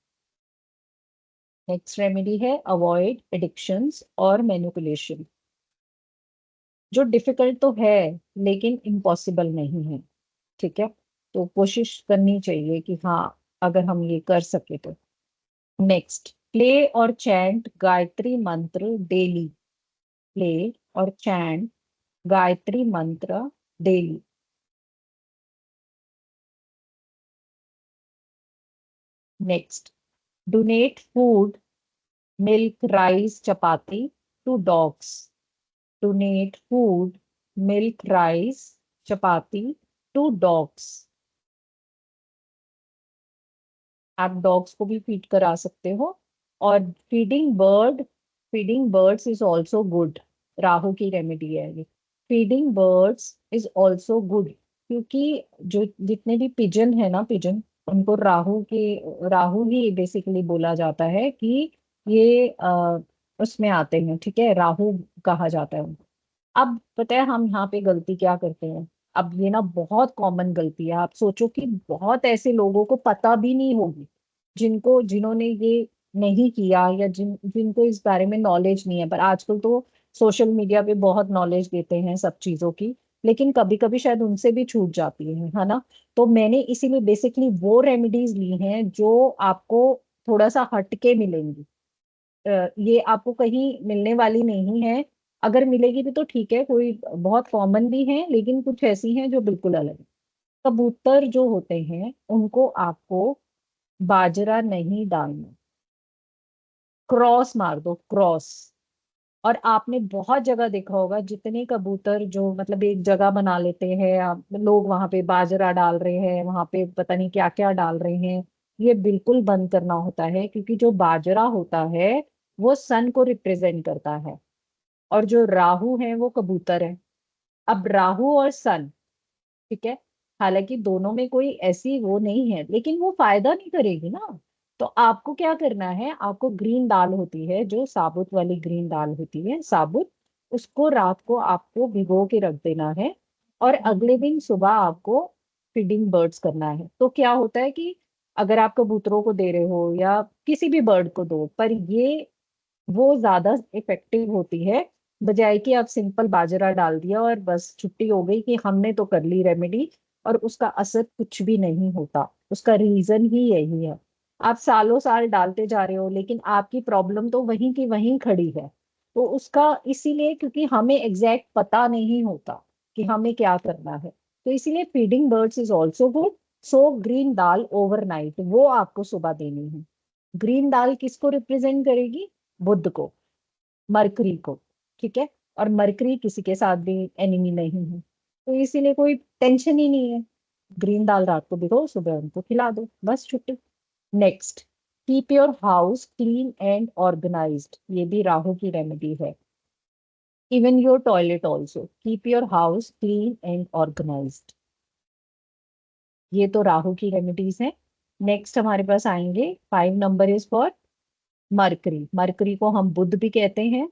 नेक्स्ट रेमेडी है अवॉइड एडिक्शंस और मैनिपुलेशन। जो डिफिकल्ट तो है लेकिन इम्पॉसिबल नहीं है। ठीक है। तो कोशिश करनी चाहिए कि हाँ, अगर हम ये कर सके तो। नेक्स्ट, प्ले और chant Gayatri mantra daily. Play और chant Gayatri mantra daily. Next, donate food, milk, rice, chapati to dogs. Donate food, milk, rice, chapati to dogs. आप डॉग्स को भी फीड करा सकते हो। और feeding birds is also good. Rahu की रेमेडी है ये। Feeding birds is also good, क्योंकि जो जितने भी पिजन है ना, पिजन, उनको राहु ही बेसिकली बोला जाता है कि ये उसमें आते हैं। ठीक है, राहु कहा जाता है उनको। अब पता है हम यहाँ पे गलती क्या करते हैं। अब ये ना बहुत कॉमन गलती है। आप सोचो कि बहुत ऐसे लोगों को पता भी नहीं होगी, जिन्होंने ये नहीं किया, या जिनको इस बारे में नॉलेज नहीं है। पर आजकल तो सोशल मीडिया पे बहुत नॉलेज देते हैं सब चीजों की, लेकिन कभी कभी शायद उनसे भी छूट जाती है ना। तो मैंने इसीलिए बेसिकली वो रेमेडीज ली हैं जो आपको थोड़ा सा हटके मिलेंगी। ये आपको कहीं मिलने वाली नहीं है। अगर मिलेगी भी तो ठीक है, कोई बहुत कॉमन भी है, लेकिन कुछ ऐसी हैं जो बिल्कुल अलग है। कबूतर जो होते हैं उनको आपको बाजरा नहीं डालना। क्रॉस मार दो, क्रॉस। और आपने बहुत जगह देखा होगा, जितने कबूतर जो मतलब एक जगह बना लेते हैं, आप लोग वहां पे बाजरा डाल रहे हैं, वहां पे पता नहीं क्या क्या डाल रहे हैं। ये बिल्कुल बंद करना होता है, क्योंकि जो बाजरा होता है वो सन को रिप्रेजेंट करता है, और जो राहु है वो कबूतर है। अब राहु और सन, ठीक है, हालांकि दोनों में कोई ऐसी वो नहीं है, लेकिन वो फायदा नहीं करेगी ना। तो आपको क्या करना है, आपको ग्रीन दाल होती है, जो साबुत वाली ग्रीन दाल होती है, साबुत, उसको रात को आपको भिगो के रख देना है। और अगले दिन सुबह आपको फीडिंग बर्ड्स करना है। तो क्या होता है कि अगर आप कबूतरों को दे रहे हो या किसी भी बर्ड को दो, पर ये वो ज्यादा इफेक्टिव होती है, बजाय कि आप सिंपल बाजरा डाल दिया और बस छुट्टी हो गई कि हमने तो कर ली रेमेडी, और उसका असर कुछ भी नहीं होता। उसका रीजन ही यही है। आप सालों साल डालते जा रहे हो, लेकिन आपकी प्रॉब्लम तो वहीं की वहीं खड़ी है। तो उसका इसीलिए क्योंकि हमें एग्जैक्ट पता नहीं होता कि हमें क्या करना है। तो इसीलिए feeding birds is also good. So green dal overnight वो आपको सुबह देनी है। ग्रीन दाल किसको रिप्रेजेंट करेगी? बुध को, मरकरी को। ठीक है। और मरकरी किसी के साथ भी एनिमी नहीं है, तो इसीलिए कोई टेंशन ही नहीं है। ग्रीन दाल रात को भिगो, सुबह उनको खिला दो, बस छुट्टी। Next, keep your house clean and organised. ये भी राहु की रेमेडी है। Even your toilet also keep your house clean and organised. ये तो राहु की रेमेडीज हैं। नेक्स्ट हमारे पास आएंगे, 5 number is for mercury. Mercury को हम बुध भी कहते हैं।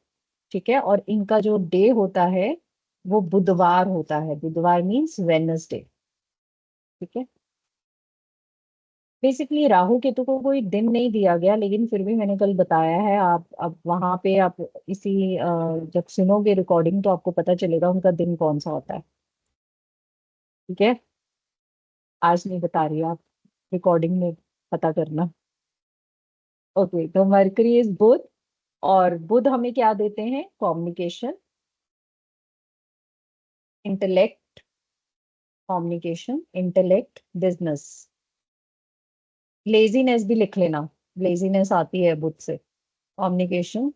ठीक है। और इनका जो डे होता है वो बुधवार होता है। बुधवार मीन्स वेनसडे। ठीक है। बेसिकली राहु केतु को कोई दिन नहीं दिया गया, लेकिन फिर भी मैंने कल बताया है। आप अब वहां पे आप इसी जब सुनोगे रिकॉर्डिंग तो आपको पता चलेगा उनका दिन कौन सा होता है। ठीक है। आज नहीं बता रही, आप रिकॉर्डिंग में पता करना। ओके, तो मरकरी इज बुध। और बुध हमें क्या देते हैं? Communication, intellect, communication, intellect, business. Laziness भी लिख लेना, लेजीनेस आती है बुध से। Communication,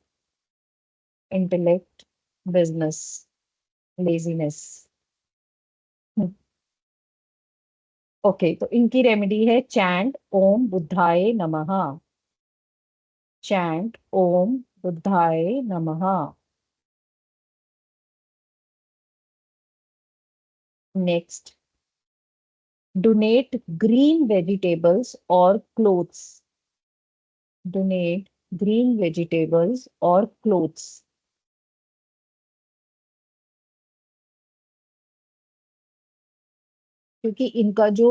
intellect, business, laziness. Okay, तो इनकी रेमेडी है चैंट ओम बुद्धाय नमः। चैंट ओम बुद्धाय नमः। नेक्स्ट, डोनेट ग्रीन वेजिटेबल्स और क्लोथ्स। डोनेट ग्रीन वेजिटेबल्स और क्लोथ्स। क्योंकि इनका जो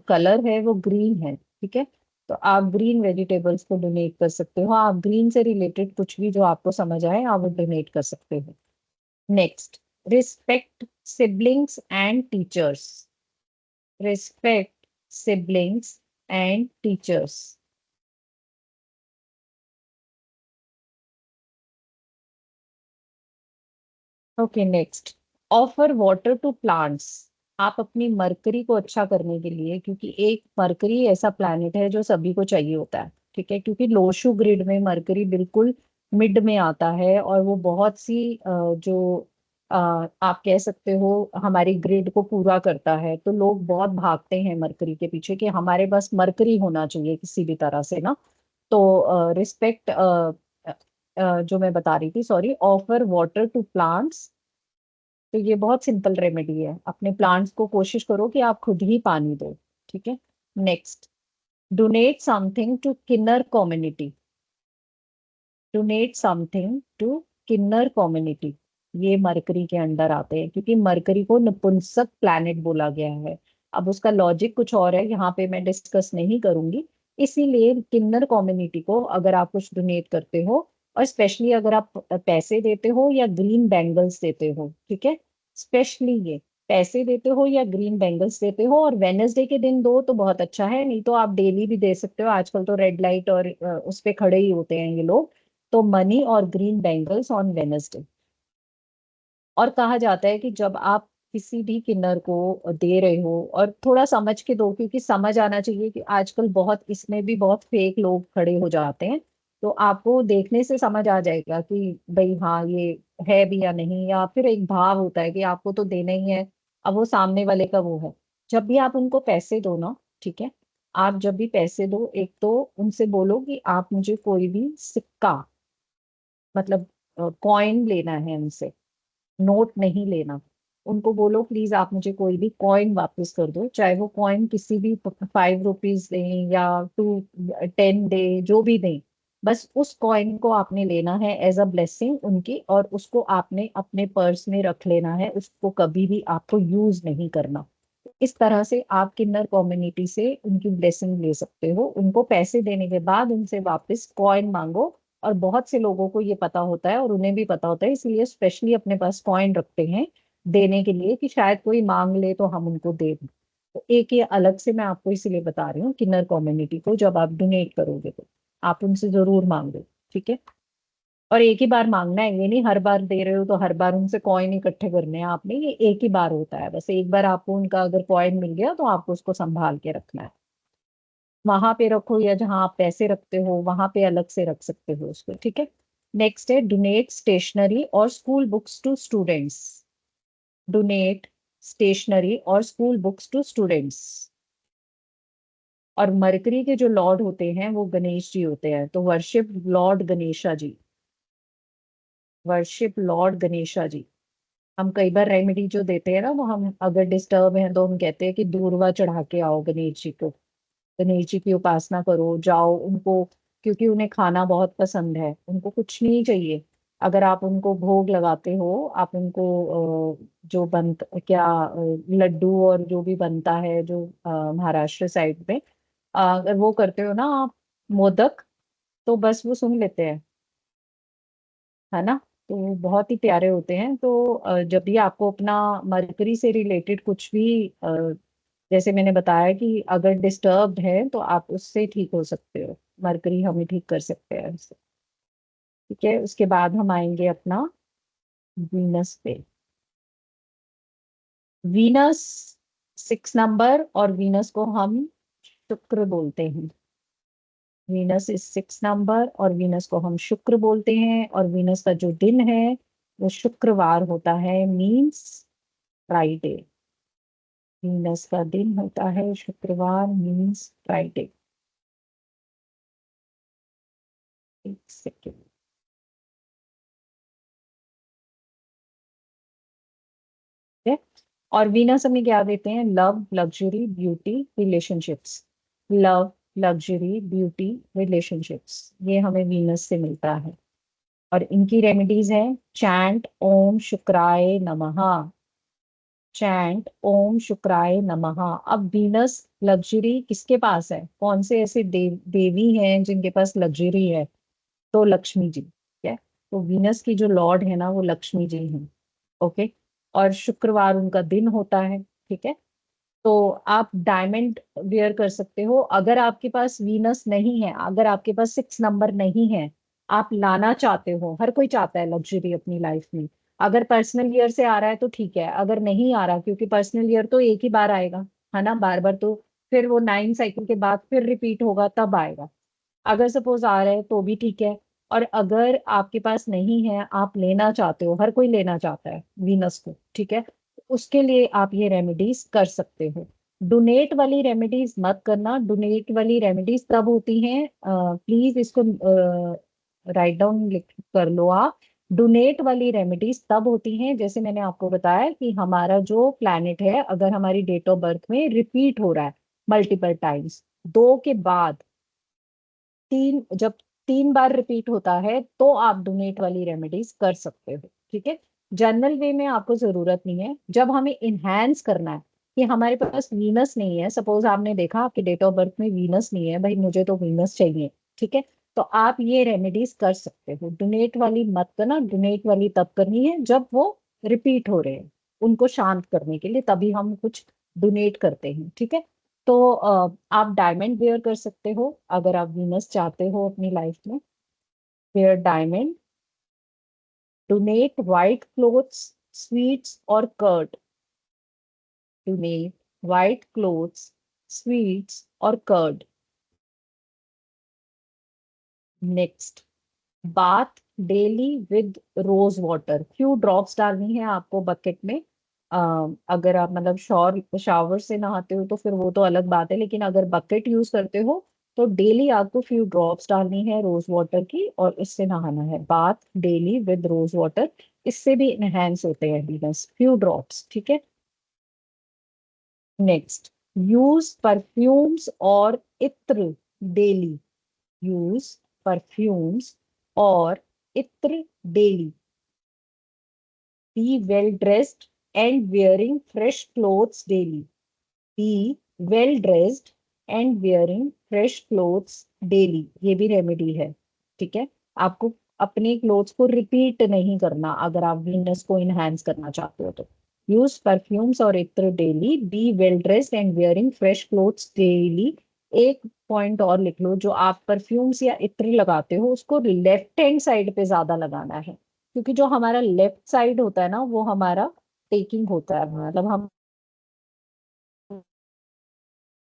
कलर है वो ग्रीन है, ठीक है। तो आप ग्रीन वेजिटेबल्स को डोनेट कर सकते हो, आप ग्रीन से रिलेटेड कुछ भी जो आपको समझ आए आप वो डोनेट कर सकते हो। Next, respect siblings and teachers. Respect siblings and teachers. Okay, next, offer water to plants. आप अपनी मरकरी को अच्छा करने के लिए, क्योंकि एक मरकरी ऐसा प्लैनेट है जो सभी को चाहिए होता है, ठीक है, क्योंकि लोशु ग्रिड में मरकरी बिल्कुल मिड में आता है और वो बहुत सी जो आप कह सकते हो हमारी ग्रिड को पूरा करता है। तो लोग बहुत भागते हैं मरकरी के पीछे कि हमारे पास मरकरी होना चाहिए किसी भी तरह से ना। तो रिस्पेक्ट, जो मैं बता रही थी, sorry, offer water to plants. तो ये बहुत सिंपल रेमेडी है, अपने प्लांट्स को कोशिश करो कि आप खुद ही पानी दो, ठीक है। Next, donate something to kinnar community. Donate something to kinnar community. ये मरकरी के अंडर आते हैं, क्योंकि मरकरी को नपुंसक प्लैनेट बोला गया है। अब उसका लॉजिक कुछ और है, यहाँ पे मैं डिस्कस नहीं करूंगी। इसीलिए किन्नर कम्युनिटी को अगर आप कुछ डोनेट करते हो, और स्पेशली अगर आप पैसे देते हो या ग्रीन बैंगल्स देते हो, ठीक है, स्पेशली ये पैसे देते हो या ग्रीन बैंगल्स देते हो, और वेनसडे के दिन दो तो बहुत अच्छा है, नहीं तो आप डेली भी दे सकते हो। आजकल तो रेड लाइट और उस पे खड़े ही होते हैं ये लोग। तो मनी और ग्रीन बैंगल्स ऑन वेनसडे। और कहा जाता है कि जब आप किसी भी किन्नर को दे रहे हो, और थोड़ा समझ के दो, क्योंकि समझ आना चाहिए कि आजकल बहुत इसमें भी बहुत फेक लोग खड़े हो जाते हैं। तो आपको देखने से समझ आ जाएगा कि भाई हाँ ये है भी या नहीं, या फिर एक भाव होता है कि आपको तो देना ही है, अब वो सामने वाले का वो है। जब भी आप उनको पैसे दो ना, ठीक है, आप जब भी पैसे दो, एक तो उनसे बोलो कि आप मुझे कोई भी सिक्का, मतलब कॉइन लेना है उनसे, नोट नहीं लेना। उनको बोलो प्लीज आप मुझे कोई भी कॉइन वापस कर दो, चाहे वो कॉइन किसी भी 5 रुपीज दें या 10 दे, जो भी दें। बस उस कॉइन को आपने लेना है एज अ ब्लेसिंग उनकी, और उसको आपने अपने पर्स में रख लेना है, उसको कभी भी आपको यूज नहीं करना। इस तरह से आप किन्नर कम्युनिटी से उनकी ब्लेसिंग ले सकते हो। उनको पैसे देने के बाद उनसे वापस कॉइन मांगो। और बहुत से लोगों को ये पता होता है और उन्हें भी पता होता है, इसलिए स्पेशली अपने पास कॉइन रखते हैं देने के लिए, कि शायद कोई मांग ले तो हम उनको दे दें। तो एक ये अलग से मैं आपको इसीलिए बता रही हूँ, किन्नर कम्युनिटी को जब आप डोनेट करोगे तो आप उनसे जरूर मांगो, ठीक है। और एक ही बार मांगना है, ये नहीं हर बार दे रहे हो तो हर बार उनसे कॉइन इकट्ठे करने हैं आपने, ये एक ही बार होता है बस। एक बार आपको उनका अगर कॉइन मिल गया तो आपको उसको संभाल के रखना है। वहां पे रखो या जहां आप पैसे रखते हो वहां पे अलग से रख सकते हो उसको, ठीक है। नेक्स्ट है डोनेट स्टेशनरी और school books to students. Donate stationery और स्कूल बुक्स टू स्टूडेंट्स। और मरकरी के जो लॉर्ड होते हैं वो गणेश जी होते हैं, तो वर्शिप लॉर्ड गणेशा जी। वर्शिप लॉर्ड गणेशा जी। हम कई बार रेमेडी जो देते हैं ना, वो हम अगर डिस्टर्ब हैं तो हम कहते हैं कि दूर्वा चढ़ा के आओ गणेश जी को, गणेश जी की उपासना करो जाओ उनको, क्योंकि उन्हें खाना बहुत पसंद है, उनको कुछ नहीं चाहिए। अगर आप उनको भोग लगाते हो, आप उनको जो बन क्या लड्डू और जो भी बनता है जो महाराष्ट्र साइड में, अगर वो करते हो ना आप, मोदक, तो बस वो सुन लेते हैं, है ना। तो वो बहुत ही प्यारे होते हैं। तो जब भी आपको अपना मरकरी से रिलेटेड कुछ भी जैसे मैंने बताया कि अगर डिस्टर्ब्ड है तो आप उससे ठीक हो सकते हो, मरकरी हमें ठीक कर सकते हैं उससे, ठीक है। उसके बाद हम आएंगे अपना वीनस पे। वीनस 6 नंबर, और वीनस को हम शुक्र बोलते हैं। वीनस इज 6 नंबर, और वीनस को हम शुक्र बोलते हैं, और वीनस का जो दिन है वो शुक्रवार होता है, मीन्स फ्राइडे। वीनस का दिन होता है शुक्रवार, मीन्स फ्राइडे। एक सेकेंड। है। और वीनस हमें क्या देते हैं? Love, luxury, beauty, relationships. Love, luxury, beauty, relationships, ये हमें वीनस से मिलता है। और इनकी रेमेडीज है: चैंट ओम शुक्राय नमः। चैंट ओम शुक्राय नमः। अब वीनस लग्जरी किसके पास है? कौन से ऐसे देवी हैं जिनके पास लग्जरी है? तो लक्ष्मी जी। ठीक है। तो वीनस की जो लॉर्ड है ना, वो लक्ष्मी जी हैं। ओके। और शुक्रवार उनका दिन होता है। ठीक है। तो आप डायमंड वेयर कर सकते हो। अगर आपके पास वीनस नहीं है, अगर आपके पास 6 नंबर नहीं है, आप लाना चाहते हो, हर कोई चाहता है लग्जरी अपनी लाइफ में। अगर पर्सनल ईयर से आ रहा है तो ठीक है, अगर नहीं आ रहा, क्योंकि पर्सनल ईयर तो एक ही बार आएगा, है ना, बार बार तो फिर वो 9 साइकिल के बाद फिर रिपीट होगा, तब आएगा। अगर सपोज आ रहा है तो भी ठीक है। और अगर आपके पास नहीं है, आप लेना चाहते हो, हर कोई लेना चाहता है वीनस को, ठीक है, उसके लिए आप ये रेमेडीज कर सकते हो। डोनेट वाली रेमेडीज मत करना। डोनेट वाली रेमेडीज तब होती हैं, प्लीज इसको राइट डाउन लिख कर लो आप। डोनेट वाली रेमेडीज तब होती हैं, जैसे मैंने आपको बताया कि हमारा जो प्लैनेट है, अगर हमारी डेट ऑफ बर्थ में रिपीट हो रहा है मल्टीपल टाइम्स, 2 के बाद, जब 3 बार रिपीट होता है, तो आप डोनेट वाली रेमेडीज कर सकते हो। ठीक है। जनरल वे में आपको जरूरत नहीं है। जब हमें इनहेंस करना है कि हमारे पास वीनस नहीं है, सपोज आपने देखा आपके डेट ऑफ बर्थ में वीनस नहीं है, भाई मुझे तो वीनस चाहिए, ठीक है, तो आप ये रेमेडीज कर सकते हो। डोनेट वाली मत करना। डोनेट वाली तब करनी है जब वो रिपीट हो रहे हैं, उनको शांत करने के लिए तभी हम कुछ डोनेट करते हैं। ठीक है। तो आप डायमंड वेयर कर सकते हो अगर आप वीनस चाहते हो अपनी लाइफ में। Wear diamond. Donate white clothes, sweets और curd. Donate white clothes, sweets और curd. Next, bath daily with rose water. Few drops डालनी है आपको बकेट में। अगर आप मतलब शावर से नहाते हो तो फिर वो तो अलग बात है, लेकिन अगर बकेट यूज करते हो तो डेली आपको फ्यू ड्रॉप्स डालनी है रोज वाटर की, और इससे नहाना है। Bath daily with rose water, इससे भी इनहेंस होते हैं बस फ्यू ड्रॉप्स। ठीक है। नेक्स्ट, यूज परफ्यूम्स और इत्र डेली। यूज परफ्यूम्स और इत्र daily. Be well dressed and wearing fresh clothes daily. Be well dressed and wearing fresh clothes daily. ये भी रेमेडी है। ठीक है। आपको अपने क्लोथ्स को रिपीट नहीं करना अगर आप वीनस को इनहेंस करना चाहते हो तो। यूज परफ्यूम्स और इत्र daily, be well dressed and wearing fresh clothes daily. एक पॉइंट और लिख लो, जो आप परफ्यूम्स या इत्र लगाते हो उसको लेफ्ट हैंड साइड पे ज्यादा लगाना है, क्योंकि जो हमारा लेफ्ट साइड होता है ना, वो हमारा टेकिंग होता है, मतलब हम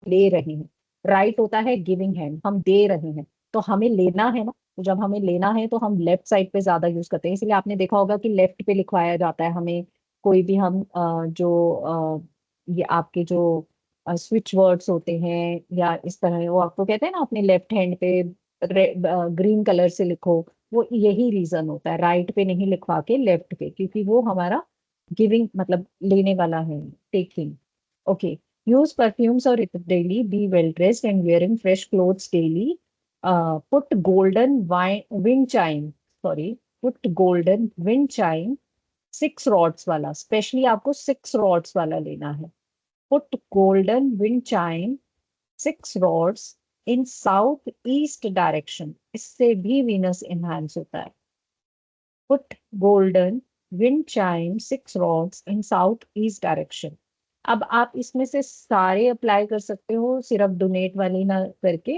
ले रहे हैं। राइट होता है गिविंग हैंड, हम दे रहे हैं। तो हमें लेना है ना, तो जब हमें लेना है तो हम लेफ्ट साइड पे ज्यादा यूज करते हैं। इसलिए आपने देखा होगा कि लेफ्ट पे लिखवाया जाता है हमें। कोई भी हम ये आपके जो स्विच वर्ड्स होते हैं या इस तरह, वो आपको कहते हैं ना अपने लेफ्ट हैंड पे ग्रीन कलर से लिखो। वो यही रीजन होता है, राइट पे नहीं लिखवा के लेफ्ट पे, क्योंकि वो हमारा गिविंग मतलब लेने वाला है, taking. Okay. Use perfumes or daily. Be well dressed and wearing fresh clothes daily. Put golden wind chime. Sorry. Put golden wind chime. 6 rods वाला, स्पेशली आपको 6 rods वाला लेना है। Put golden wind chime 6 rods in south east direction. इससे भी Venus enhance होता है। Put golden wind chime 6 rods in southeast direction. अब आप इसमें से सारे अप्लाई कर सकते हो, सिर्फ डोनेट वाली ना करके।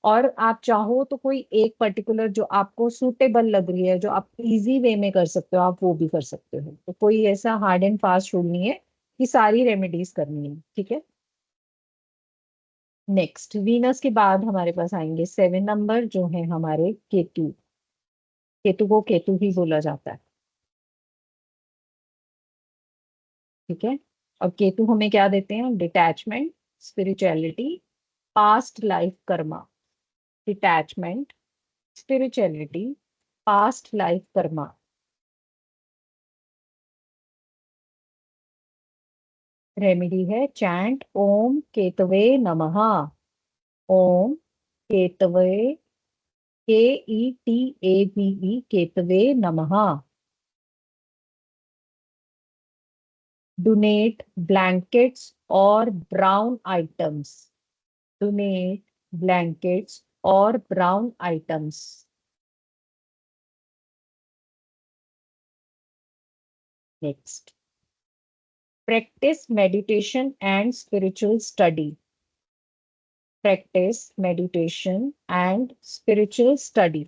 और आप चाहो तो कोई एक पर्टिकुलर जो आपको सूटेबल लग रही है, जो आप इजी वे में कर सकते हो, आप वो भी कर सकते हो। तो कोई ऐसा हार्ड एंड फास्ट रूल नहीं है कि सारी रेमेडीज करनी है। ठीक है। नेक्स्ट वीनस के बाद हमारे पास आएंगे 7 नंबर, जो है हमारे केतु। केतु को केतु ही बोला जाता है। ठीक है। और केतु हमें क्या देते हैं? Detachment, spirituality, past life Karma. Detachment, spirituality, past life Karma. Remedy है चैंट ओम केतवे नमः। ओम केतवे, KETAVE, केतवे नमः। डोनेट ब्लैंकेट्स और ब्राउन आइटम्स। डोनेट ब्लैंकेट्स और brown items. Next, practice meditation and spiritual study. Practice meditation and spiritual study.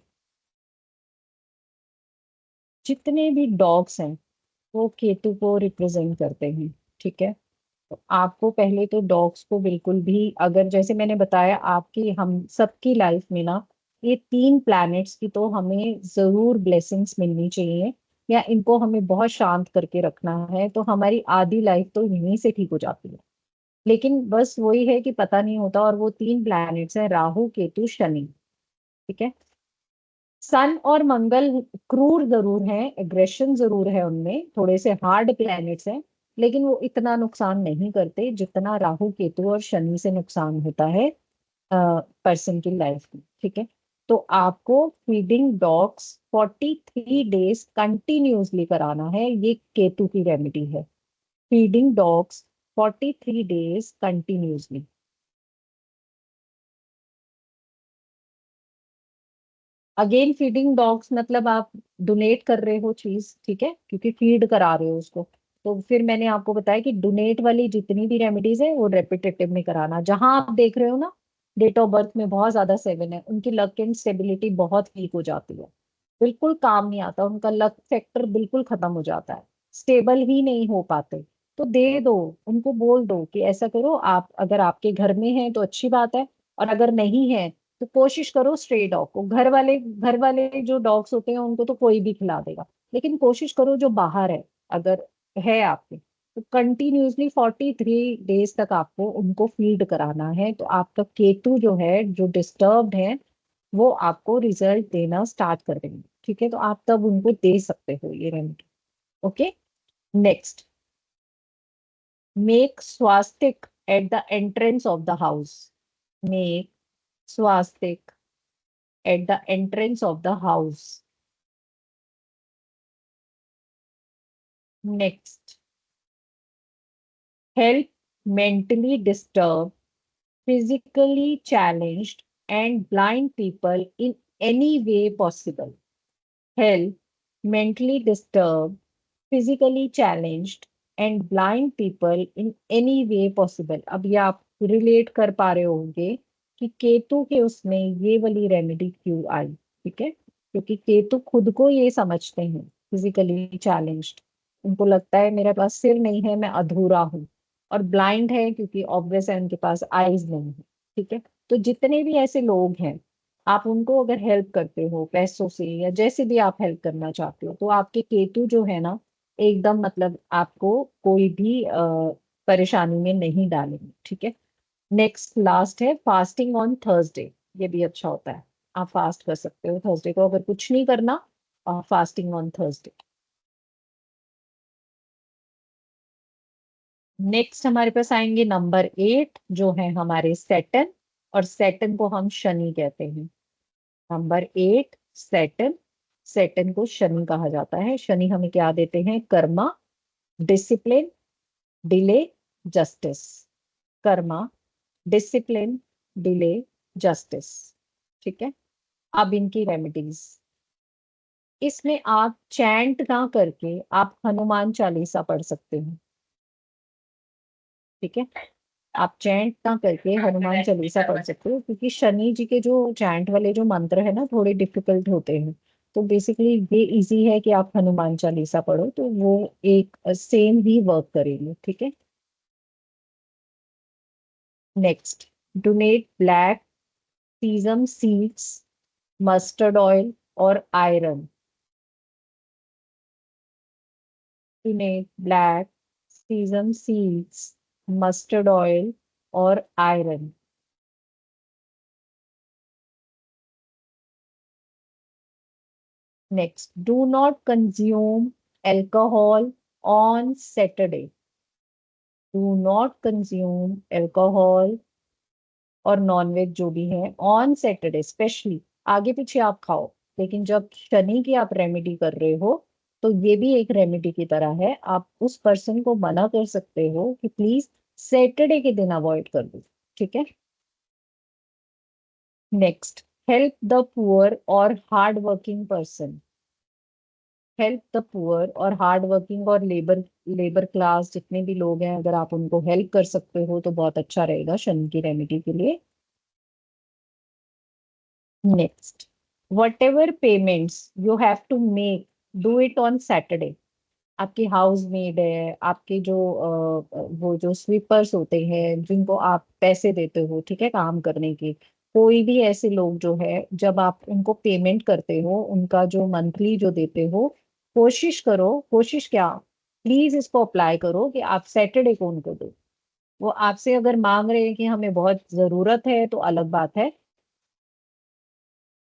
जितने भी डॉग्स हैं वो केतु को रिप्रेजेंट करते हैं। ठीक है। तो आपको पहले तो डॉग्स को बिल्कुल भी, अगर जैसे मैंने बताया आपकी हम सबकी लाइफ में ना, ये 3 प्लैनेट्स की तो हमें जरूर ब्लेसिंग्स मिलनी चाहिए, या इनको हमें बहुत शांत करके रखना है, तो हमारी आधी लाइफ तो इन्हीं से ठीक हो जाती है। लेकिन बस वही है कि पता नहीं होता, और वो 3 प्लैनेट्स हैं राहु केतु शनि। ठीक है। सन और मंगल क्रूर जरूर हैं, एग्रेशन जरूर है उनमें, थोड़े से हार्ड प्लैनेट्स हैं, लेकिन वो इतना नुकसान नहीं करते जितना राहु केतु और शनि से नुकसान होता है पर्सन की लाइफ में। ठीक है। तो आपको फीडिंग डॉग्स 43 डेज कंटिन्यूसली कराना है, ये केतु की रेमेडी है। Feeding dogs 43 days continuously. Again feeding dogs मतलब आप डोनेट कर रहे हो चीज, ठीक है, क्योंकि फीड करा रहे हो उसको। तो फिर मैंने आपको बताया कि डोनेट वाली जितनी भी रेमेडीज है वो रेपिटेटिव में कराना। जहां आप देख रहे हो ना डेट ऑफ बर्थ में बहुत ज्यादा 7 है, उनकी लक एंड स्टेबिलिटी बहुत वीक हो जाती है, बिल्कुल काम नहीं आता, उनका लक फैक्टर बिल्कुल खत्म हो जाता है, स्टेबल ही नहीं हो पाते। तो दे दो, उनको बोल दो कि ऐसा करो, आप अगर आपके घर में है तो अच्छी बात है, और अगर नहीं है तो कोशिश करो स्ट्रे डॉग को। घर वाले जो डॉग्स होते हैं उनको तो कोई भी खिला देगा, लेकिन कोशिश करो जो बाहर है, अगर है आपके, तो कंटिन्यूसली 43 डेज तक आपको उनको फीड कराना है। तो आपका केतु जो है, जो डिस्टर्ब्ड है, वो आपको रिजल्ट देना स्टार्ट कर देंगे। ठीक है। तो आप तब उनको दे सकते हो ये remedy. Okay. Next, make swastik at the entrance of the house. Make swastik at the entrance of the house. Next, help mentally disturbed, physically challenged, and blind people in any way possible. Help mentally disturbed, physically challenged, and blind people in any way possible. अब ये आप relate कर पा रहे होंगे कि केतु के उसमें ये वाली रेमेडी क्यों आई। ठीक है। क्योंकि केतु खुद को ये समझते हैं फिजिकली चैलेंज्ड, उनको लगता है मेरे पास सिर नहीं है, मैं अधूरा हूँ। और ब्लाइंड है क्योंकि ऑब्वियस है उनके पास आईज नहीं है। ठीक है। तो जितने भी ऐसे लोग हैं, आप उनको अगर हेल्प करते हो पैसों से या जैसे भी आप हेल्प करना चाहते हो, तो आपके केतु जो है ना, एकदम मतलब आपको कोई भी परेशानी में नहीं डालेंगे। ठीक है। नेक्स्ट लास्ट है फास्टिंग ऑन थर्सडे। ये भी अच्छा होता है, आप फास्ट कर सकते हो थर्सडे को, अगर कुछ नहीं करना, फास्टिंग ऑन थर्सडे। नेक्स्ट हमारे पास आएंगे नंबर 8, जो है हमारे सेटन, और सेटन को हम शनि कहते हैं। नंबर 8 सेटन। सेटन को शनि कहा जाता है। शनि हमें क्या देते हैं? Karma, discipline, delay, justice. Karma, discipline, delay, justice. ठीक है। अब इनकी रेमेडीज, इसमें आप चैंट ना करके आप हनुमान चालीसा पढ़ सकते हो। ठीक है। आप चैंट ना करके हनुमान चालीसा पढ़ सकते हो, क्योंकि शनि जी के जो चैंट वाले जो मंत्र है ना, थोड़े डिफिकल्ट होते हैं। तो बेसिकली ये इजी है कि आप हनुमान चालीसा पढ़ो, तो वो एक सेम ही वर्क करेंगे। ठीक है। Next, donate black sesame seeds, mustard oil और iron. Donate black sesame seeds, mustard oil और iron. Next, do not consume alcohol on Saturday. Do not consume alcohol और नॉनवेज जो भी है ऑन सैटरडे स्पेशली। आगे पीछे आप खाओ, लेकिन जब शनि की आप रेमेडी कर रहे हो तो ये भी एक रेमेडी की तरह है। आप उस पर्सन को मना कर सकते हो कि प्लीज सैटरडे के दिन अवॉइड कर दो। ठीक है। नेक्स्ट, हेल्प द पुअर और hard working person. Help the poor और हार्ड वर्किंग और लेबर लेबर क्लास जितने भी लोग हैं, अगर आप उनको हेल्प कर सकते हो तो बहुत अच्छा रहेगा शनि की रेमेडी के लिए। Next, whatever payments you have to make, do it on Saturday. आपकी हाउस मेड है, आपके जो वो जो स्वीपर्स होते हैं जिनको आप पैसे देते हो, ठीक है, काम करने के, कोई भी ऐसे लोग जो है जब आप उनको पेमेंट करते हो, उनका जो मंथली जो देते हो, कोशिश करो, कोशिश क्या, प्लीज इसको अप्लाई करो कि आप सैटरडे को उनको दो। वो आपसे अगर मांग रहे हैं कि हमें बहुत जरूरत है तो अलग बात है,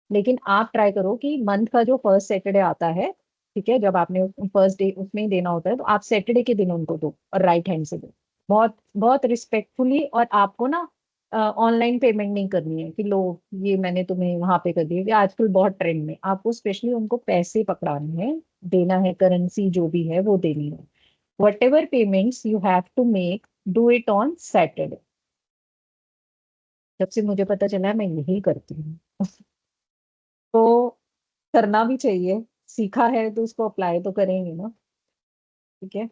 लेकिन आप ट्राई करो कि मंथ का जो फर्स्ट सैटरडे आता है, ठीक है, जब आपने फर्स्ट डे उसमें ही देना होता है, तो आप सैटरडे के दिन उनको दो और राइट हैंड से दो। बहुत बहुत रिस्पेक्टफुली। और आपको ना ऑनलाइन पेमेंट नहीं करनी है कि लो ये मैंने तुम्हें वहां पे कर दिया, ये आजकल बहुत ट्रेंड में। आपको स्पेशली उनको पैसे पकड़ाने हैं, देना है, करेंसी जो भी है वो देनी है। Whatever payments you have to make, do it on Saturday. जब से मुझे पता चला है मैं यही करती हूँ। तो करना भी चाहिए, सीखा है तो उसको अप्लाई तो करेंगे ना। ठीक है।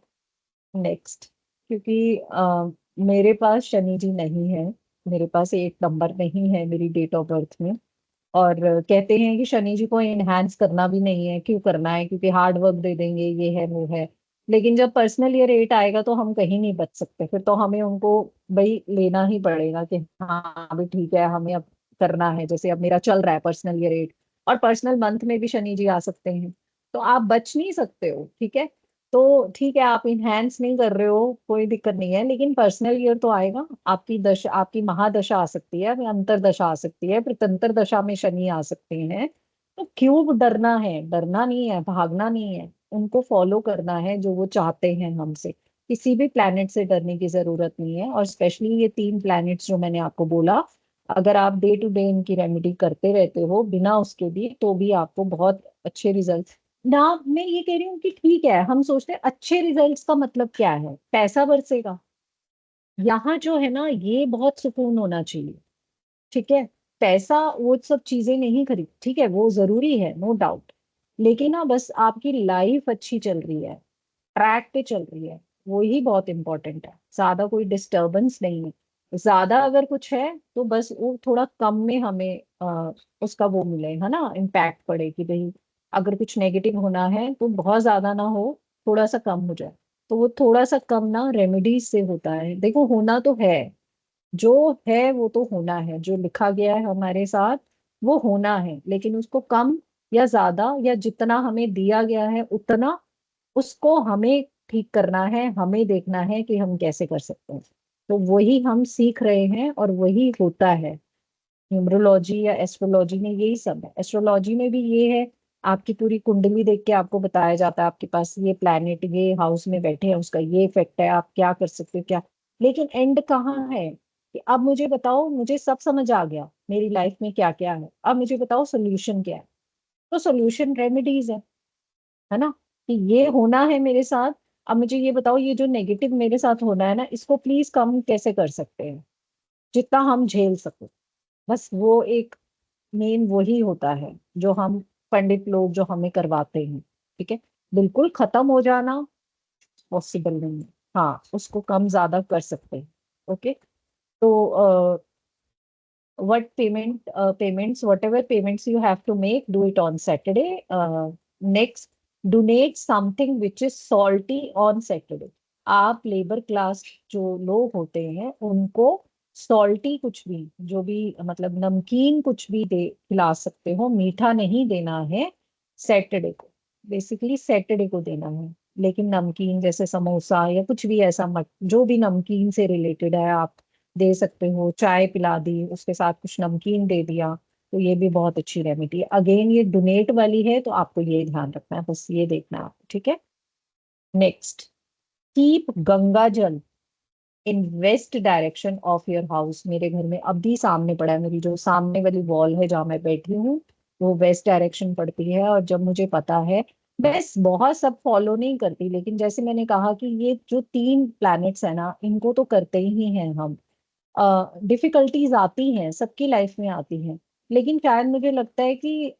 नेक्स्ट, क्योंकि मेरे पास शनि जी नहीं है, मेरे पास एक नंबर नहीं है मेरी डेट ऑफ बर्थ में। और कहते हैं कि शनि जी को एनहांस करना भी नहीं है, क्यों करना है, क्योंकि हार्ड वर्क दे देंगे, ये है वो है। लेकिन जब पर्सनल ईयर 8 आएगा तो हम कहीं नहीं बच सकते, फिर तो हमें उनको भाई लेना ही पड़ेगा कि हाँ अभी ठीक है, हमें अब करना है। जैसे अब मेरा चल रहा है पर्सनल ईयर 8, और पर्सनल मंथ में भी शनि जी आ सकते हैं, तो आप बच नहीं सकते हो। ठीक है। तो ठीक है, आप इनहेंस नहीं कर रहे हो, कोई दिक्कत नहीं है, लेकिन पर्सनल ईयर तो आएगा। आपकी दशा, आपकी महादशा आ सकती है, अंतर दशा आ सकती है, प्रत्यंतर दशा में शनि आ सकते हैं। तो क्यों डरना है, डरना नहीं है, भागना नहीं है, उनको फॉलो करना है जो वो चाहते हैं हमसे। किसी भी प्लैनेट से डरने की जरूरत नहीं है। और स्पेशली ये 3 प्लैनेट्स जो मैंने आपको बोला, अगर आप डे टू डे इनकी रेमेडी करते रहते हो बिना उसके भी, तो भी आपको बहुत अच्छे रिजल्ट ना। मैं ये कह रही हूँ कि ठीक है, हम सोचते हैं अच्छे रिजल्ट्स का मतलब क्या है, पैसा बरसेगा। यहाँ जो है ना, ये बहुत सुकून होना चाहिए। ठीक है। पैसा वो सब चीजें नहीं खरीद, ठीक है, वो जरूरी है, नो डाउट। लेकिन ना बस आपकी लाइफ अच्छी चल रही है, ट्रैक पे चल रही है, वो ही बहुत इंपॉर्टेंट है। ज्यादा कोई डिस्टरबेंस नहीं है। ज्यादा अगर कुछ है तो बस वो थोड़ा कम में हमें उसका वो मिले, है ना, इम्पैक्ट पड़े कि भाई अगर कुछ नेगेटिव होना है तो बहुत ज्यादा ना हो, थोड़ा सा कम हो जाए। तो वो थोड़ा सा कम ना रेमेडीज से होता है। देखो होना तो है, जो है वो तो होना है, जो लिखा गया है हमारे साथ वो होना है, लेकिन उसको कम या ज्यादा या जितना हमें दिया गया है उतना, उसको हमें ठीक करना है, हमें देखना है कि हम कैसे कर सकते हैं। तो वही हम सीख रहे हैं और वही होता है। न्यूमरोलॉजी या एस्ट्रोलॉजी में यही सब है। एस्ट्रोलॉजी में भी ये है, आपकी पूरी कुंडली देख के आपको बताया जाता है आपके पास ये प्लैनेट ये हाउस में बैठे हैं, उसका ये इफेक्ट है, आप क्या कर सकते हो क्या। लेकिन एंड कहाँ है कि अब मुझे बताओ, मुझे सब समझ आ गया मेरी लाइफ में क्या क्या है, अब मुझे बताओ सोल्यूशन क्या है। तो सोल्यूशन रेमेडीज है ना, कि ये होना है मेरे साथ। अब मुझे ये बताओ, ये जो नेगेटिव मेरे साथ होना है ना, इसको प्लीज कम कैसे कर सकते हैं, जितना हम झेल सको। बस वो एक मेन वही होता है जो हम पंडित लोग जो हमें करवाते हैं। ठीक है। बिल्कुल खत्म हो जाना पॉसिबल नहीं है। हाँ, उसको कम ज्यादा कर सकते हैं। ओके। तो what payments, whatever payments you have to make, do it on Saturday. Next, donate something which is salty on Saturday. आप लेबर क्लास जो लोग होते हैं उनको सॉल्टी कुछ भी, जो भी मतलब नमकीन कुछ भी दे खिला सकते हो, मीठा नहीं देना है सैटरडे को। बेसिकली सैटरडे को देना है, लेकिन नमकीन जैसे समोसा या कुछ भी ऐसा मत, जो भी नमकीन से रिलेटेड है आप दे सकते हो। चाय पिला दी, उसके साथ कुछ नमकीन दे दिया, तो ये भी बहुत अच्छी रेमेडी है। अगेन ये डोनेट वाली है, तो आपको ये ध्यान रखना है, बस ये देखना है आपको, ठीक है। Next, keep Ganga jal in west direction of your house. मेरे घर में अभी सामने पड़ा है, मेरी जो सामने वाली वॉल है जहाँ मैं बैठी हूँ, वो वेस्ट डायरेक्शन पड़ती है। और जब मुझे पता है, बस बहुत सब फॉलो नहीं करती, लेकिन जैसे मैंने कहा कि ये जो 3 प्लैनेट्स है ना, इनको तो करते ही हैं हम। डिफिकल्टीज आती हैं, सबकी लाइफ में आती हैं, लेकिन शायद मुझे लगता है कि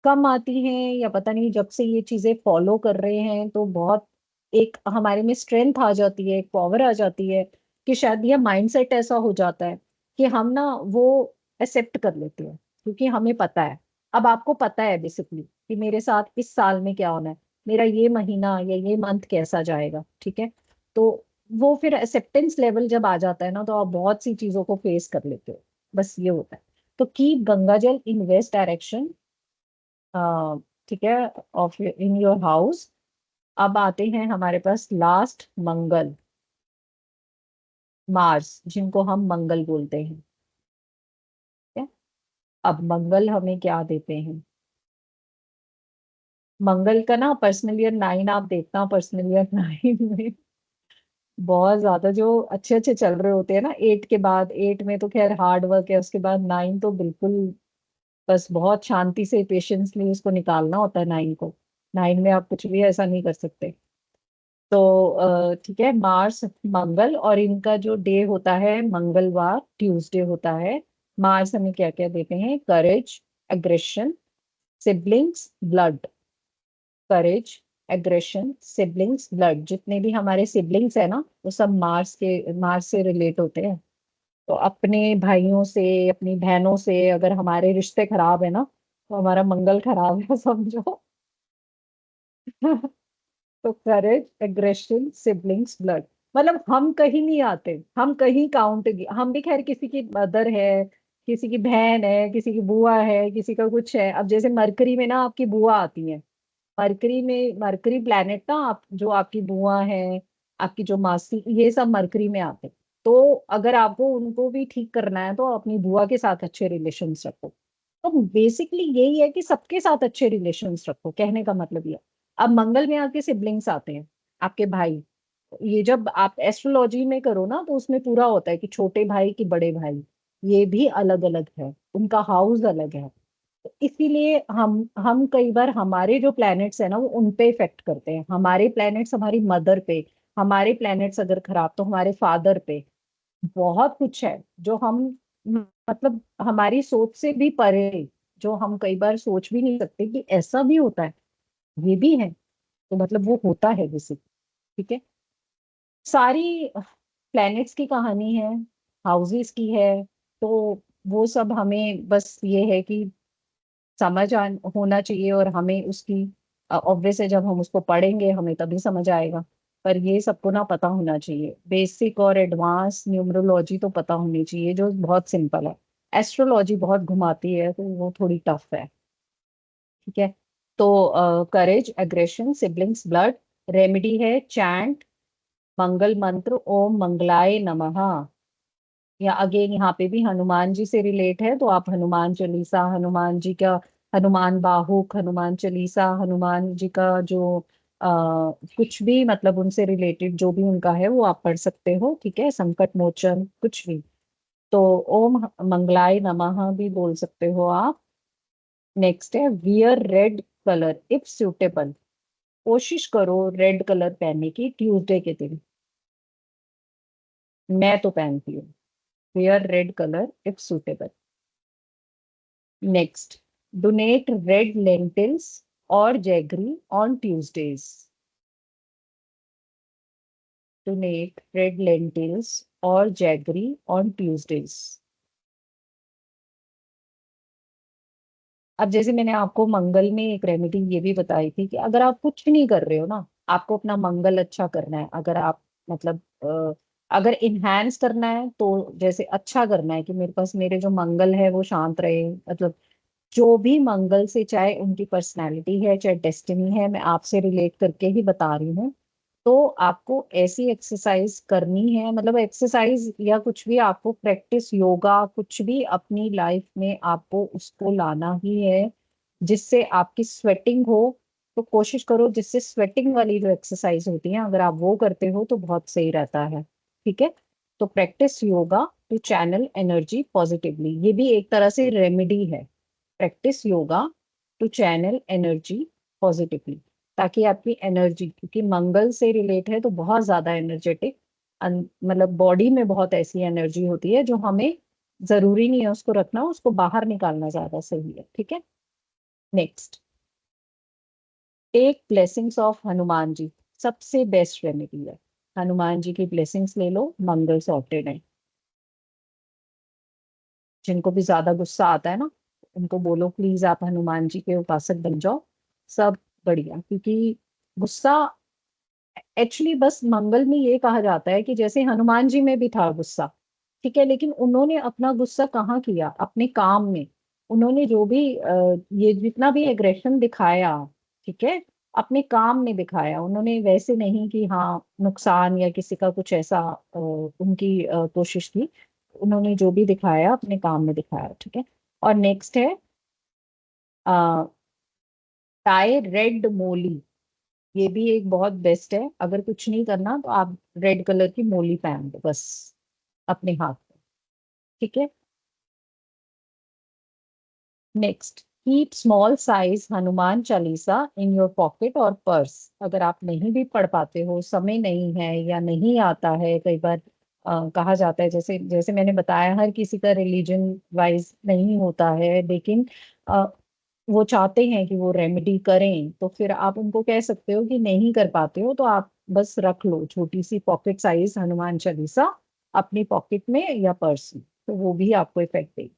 कम आती हैं, या पता नहीं, जब से ये चीजें फॉलो कर रहे हैं तो बहुत एक हमारे में स्ट्रेंथ आ जाती है, एक पावर आ जाती है, कि शायद ये माइंडसेट ऐसा हो जाता है कि हम ना वो एक्सेप्ट कर लेते हैं, क्योंकि हमें पता है। अब आपको पता है बेसिकली कि मेरे साथ इस साल में क्या होना है, मेरा ये महीना या ये मंथ कैसा जाएगा, ठीक है। तो वो फिर एक्सेप्टेंस लेवल जब आ जाता है ना, तो आप बहुत सी चीजों को फेस कर लेते हो। बस ये होता है। तो कीप गंगाजल इन वेस्ट डायरेक्शन, ठीक है, ऑफ इन योर हाउस। अब आते हैं हमारे पास लास्ट, मंगल, मार्स, जिनको हम मंगल बोलते हैं, ठीक है। अब मंगल हमें क्या देते हैं? मंगल का ना पर्सनल ईयर 9 आप देखना, पर्सनल ईयर 9 में बहुत ज्यादा जो अच्छे अच्छे चल रहे होते हैं ना, 8 के बाद, 8 में तो खैर हार्ड वर्क है, उसके बाद 9 तो बिल्कुल बस बहुत शांति से पेशेंसली उसको निकालना होता है 9 को। 9 में आप कुछ भी ऐसा नहीं कर सकते। तो ठीक है, मार्स, मंगल, और इनका जो डे होता है मंगलवार, ट्यूसडे होता है। मार्स हमें क्या क्या देते हैं? करेज, एग्रेशन, सिबलिंग्स, ब्लड। करेज, एग्रेशन, सिबलिंग्स, ब्लड, जितने भी हमारे सिबलिंग्स है ना, वो सब मार्स से रिलेट होते हैं। तो अपने भाइयों से, अपनी बहनों से अगर हमारे रिश्ते खराब है ना, तो हमारा मंगल खराब है समझो। तो करेज, एग्रेशन, सिबलिंग्स, ब्लड, मतलब हम कहीं नहीं आते, हम कहीं काउंट, हम भी खैर किसी की मदर है, किसी की बहन है, किसी की बुआ है, किसी का कुछ है। अब जैसे मरकरी में ना आपकी बुआ आती है, मरकरी में, मरकरी प्लैनेट ना, आप जो आपकी बुआ है, आपकी जो मासी, ये सब मरकरी में आते हैं। तो अगर आपको उनको भी ठीक करना है, तो अपनी बुआ के साथ अच्छे रिलेशंस रखो। तो बेसिकली यही है कि सबके साथ अच्छे रिलेशंस रखो, कहने का मतलब ये। अब मंगल में आपके सिबलिंग्स आते हैं, आपके भाई। ये जब आप एस्ट्रोलॉजी में करो ना, तो उसमें पूरा होता है कि छोटे भाई कि बड़े भाई, ये भी अलग अलग है, उनका हाउस अलग है। तो इसीलिए हम कई बार हमारे जो प्लैनेट्स है ना, वो उन पे इफेक्ट करते हैं। हमारे प्लैनेट्स हमारी मदर पे, हमारे प्लैनेट्स अगर खराब तो हमारे फादर पे। बहुत कुछ है जो हम मतलब हमारी सोच से भी परे, जो हम कई बार सोच भी नहीं सकते कि ऐसा भी होता है, ये भी है। तो मतलब वो होता है जैसे, ठीक है। सारी प्लैनेट्स की कहानी है, हाउसेस की है। तो वो सब हमें बस ये है कि होना चाहिए, और हमें उसकी ऑब्वियस है, जब हम उसको पढ़ेंगे हमें तभी समझ आएगा। पर ये सबको ना पता होना चाहिए, बेसिक और एडवांस न्यूमरोलॉजी तो पता होनी चाहिए, जो बहुत सिंपल है। एस्ट्रोलॉजी बहुत घुमाती है, तो वो थोड़ी टफ है, ठीक है। तो करेज, एग्रेशन, सिबलिंग्स, ब्लड, रेमेडी है चैंट मंगल मंत्र, ओम मंगलाय नमः। या अगेन यहाँ पे भी हनुमान जी से रिलेट है, तो आप हनुमान चालीसा, हनुमान जी का, हनुमान बाहुक, हनुमान चालीसा, हनुमान जी का जो कुछ भी मतलब उनसे रिलेटेड जो भी उनका है, वो आप पढ़ सकते हो, ठीक है। संकट मोचन कुछ भी। तो ओम मंगलाय नमः भी बोल सकते हो आप। नेक्स्ट है wear red colour if suitable. कोशिश करो रेड कलर पहनने की ट्यूसडे के दिन। मैं तो पहनती हूँ। Wear red colour if suitable. Next, donate red lentils और jaggery on Tuesdays. Donate red lentils और जैगरी ऑन ट्यूसडेज। अब जैसे मैंने आपको मंगल में एक रेमेडी ये भी बताई थी कि अगर आप कुछ नहीं कर रहे हो ना, आपको अपना मंगल अच्छा करना है, अगर आप मतलब अगर इनहैंस करना है तो जैसे अच्छा करना है कि मेरे पास मेरे जो मंगल है वो शांत रहे, मतलब जो भी मंगल से, चाहे उनकी पर्सनैलिटी है चाहे डेस्टिनी है, मैं आपसे रिलेट करके ही बता रही हूँ। तो आपको ऐसी एक्सरसाइज करनी है, मतलब एक्सरसाइज या कुछ भी आपको प्रैक्टिस, योगा कुछ भी अपनी लाइफ में आपको उसको लाना ही है जिससे आपकी स्वेटिंग हो। तो कोशिश करो जिससे स्वेटिंग वाली जो एक्सरसाइज होती है, अगर आप वो करते हो तो बहुत सही रहता है। ठीक है। तो practice yoga to channel energy positively, ये भी एक तरह से रेमेडी है। Practice yoga to channel energy positively, ताकि आपकी एनर्जी, क्योंकि मंगल से रिलेट है तो बहुत ज्यादा एनर्जेटिक, मतलब बॉडी में बहुत ऐसी एनर्जी होती है जो हमें जरूरी नहीं है उसको रखना, उसको बाहर निकालना ज्यादा सही है। ठीक है। Next, take blessings of Hanuman ji, सबसे बेस्ट रेमेडी है। हनुमान जी की ब्लेसिंग्स ले लो, मंगल सॉर्टेड है। जिनको भी ज्यादा गुस्सा आता है ना, उनको बोलो प्लीज आप हनुमान जी के उपासक बन जाओ, सब बढ़िया। क्योंकि गुस्सा एक्चुअली, बस मंगल में ये कहा जाता है कि जैसे हनुमान जी में भी था गुस्सा, ठीक है, लेकिन उन्होंने अपना गुस्सा कहाँ किया, अपने काम में। उन्होंने जो भी ये जितना भी एग्रेशन दिखाया, ठीक है, अपने काम में दिखाया उन्होंने, वैसे नहीं कि हाँ नुकसान या किसी का कुछ ऐसा उनकी कोशिश थी। उन्होंने जो भी दिखाया अपने काम में दिखाया। ठीक है। और नेक्स्ट है टाई रेड मोली, ये भी एक बहुत बेस्ट है। अगर कुछ नहीं करना तो आप रेड कलर की मोली पहन दो बस अपने हाथ में। ठीक है। Next, keep small size Hanuman Chalisa in your pocket और पर्स। अगर आप नहीं भी पढ़ पाते हो, समय नहीं है या नहीं आता है, कई बार कहा जाता है, जैसे जैसे मैंने बताया हर किसी का रिलीजन वाइज नहीं होता है, लेकिन अ, वो चाहते हैं कि वो रेमेडी करें, तो फिर आप उनको कह सकते हो कि नहीं कर पाते हो तो आप बस रख लो छोटी सी पॉकेट साइज हनुमान चालीसा अपनी पॉकेट में या पर्स में, तो वो भी आपको इफेक्ट देगी।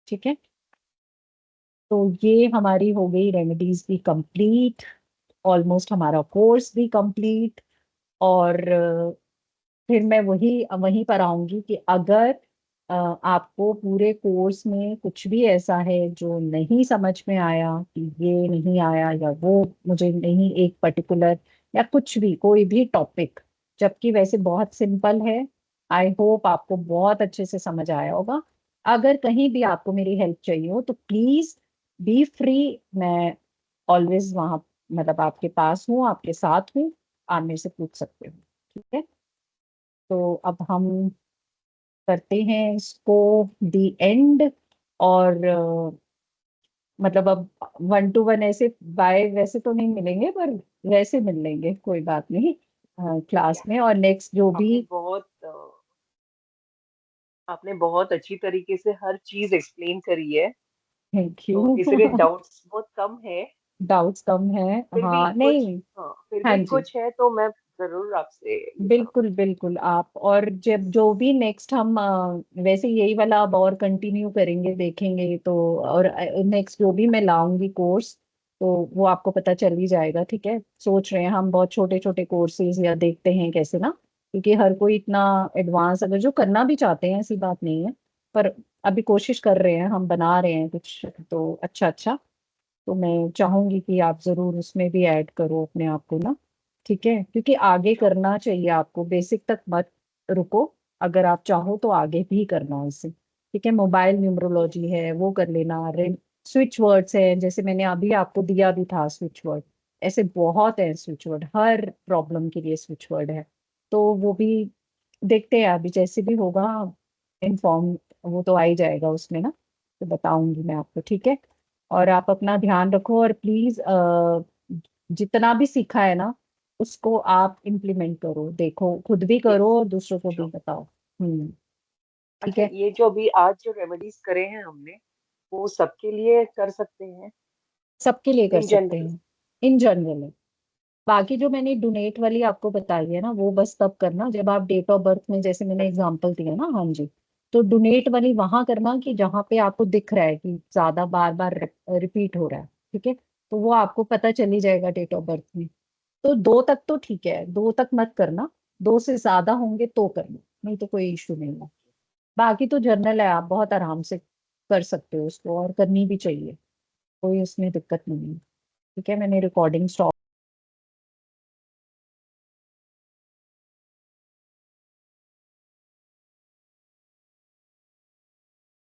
ठीक है। तो ये हमारी हो गई रेमेडीज भी कंप्लीट, ऑलमोस्ट हमारा कोर्स भी कंप्लीट। और फिर मैं वही वहीं पर आऊंगी कि अगर आपको पूरे कोर्स में कुछ भी ऐसा है जो नहीं समझ में आया, कि ये नहीं आया या वो मुझे नहीं, एक पर्टिकुलर या कुछ भी कोई भी टॉपिक, जबकि वैसे बहुत सिंपल है, आई होप आपको बहुत अच्छे से समझ आया होगा। अगर कहीं भी आपको मेरी हेल्प चाहिए हो तो प्लीज बी फ्री, मैं ऑलवेज वहां, मतलब आपके पास हूँ, आपके साथ हूँ, आप मेरे से पूछ सकते हो। ठीक है। तो अब हम करते हैं इसको दी एंड। और मतलब अब वन टू वन ऐसे बाय वैसे तो नहीं मिलेंगे, पर वैसे मिल लेंगे, कोई बात नहीं, क्लास या में। और नेक्स्ट जो भी, आपने बहुत अच्छी तरीके से हर चीज एक्सप्लेन करी है। थैंक तो यू। इसलिए डाउट्स बहुत कम है। डाउट्स कम है। फिर भी हाँ कुछ, नहीं। हाँ फिर हाँ भी जी, कुछ है तो मैं जरूर आपसे ये बिल्कुल करूंगी। बिल्कुल। आप और जब जो भी नेक्स्ट हम वैसे यही वाला अब और कंटिन्यू करेंगे, देखेंगे तो। और नेक्स्ट जो भी मैं लाऊंगी कोर्स, तो वो आपको पता चल ही जाएगा। ठीक है। सोच रहे हैं हम बहुत छोटे छोटे कोर्सेज, या देखते हैं कैसे ना, क्योंकि हर कोई इतना एडवांस, अगर जो करना भी चाहते हैं ऐसी बात नहीं है, पर अभी कोशिश कर रहे हैं, हम बना रहे हैं कुछ तो अच्छा अच्छा। तो मैं चाहूंगी कि आप जरूर उसमें भी ऐड करो अपने आप को ना। ठीक है। क्योंकि आगे करना चाहिए आपको, बेसिक तक मत रुको। अगर आप चाहो तो आगे भी करना इसे। ठीक है। मोबाइल न्यूमरोलॉजी है वो कर लेना, स्विच वर्ड्स है, जैसे मैंने अभी आपको दिया भी था स्विच वर्ड, ऐसे बहुत है स्विच वर्ड, हर प्रॉब्लम के लिए स्विच वर्ड है। तो वो भी देखते हैं अभी, जैसे भी होगा इन्फॉर्म, वो तो आ ही जाएगा उसमें ना, तो बताऊंगी मैं आपको। ठीक है। और आप अपना ध्यान रखो, और प्लीज जितना भी सीखा है ना उसको आप इम्प्लीमेंट करो, देखो खुद भी यस, करो और दूसरों को भी श्योर। बताओ। हम्म। ठीक अच्छा, है। ये जो अभी आज जो रेमेडीज करे हैं हमने, वो सबके लिए कर सकते हैं? सबके लिए कर इन सकते जनरल? हैं, इन जनरल। बाकी जो मैंने डोनेट वाली आपको बताई है ना, वो बस तब करना जब आप डेट ऑफ बर्थ में, जैसे मैंने एग्जांपल दिया ना, हाँ जी, तो डोनेट वाली वहां करना कि जहाँ पे आपको दिख रहा है कि ज्यादा बार बार रिपीट हो रहा है। ठीक है। तो वो आपको पता चल ही जाएगा डेट ऑफ बर्थ में। तो दो तक तो ठीक है, दो तक मत करना। 2 से ज़्यादा होंगे तो करना, नहीं तो कोई इश्यू नहीं है। बाकी तो जनरल है, आप बहुत आराम से कर सकते हो उसको और करनी भी चाहिए, कोई उसमें दिक्कत नहीं है। ठीक है, मैंने रिकॉर्डिंग स्टॉप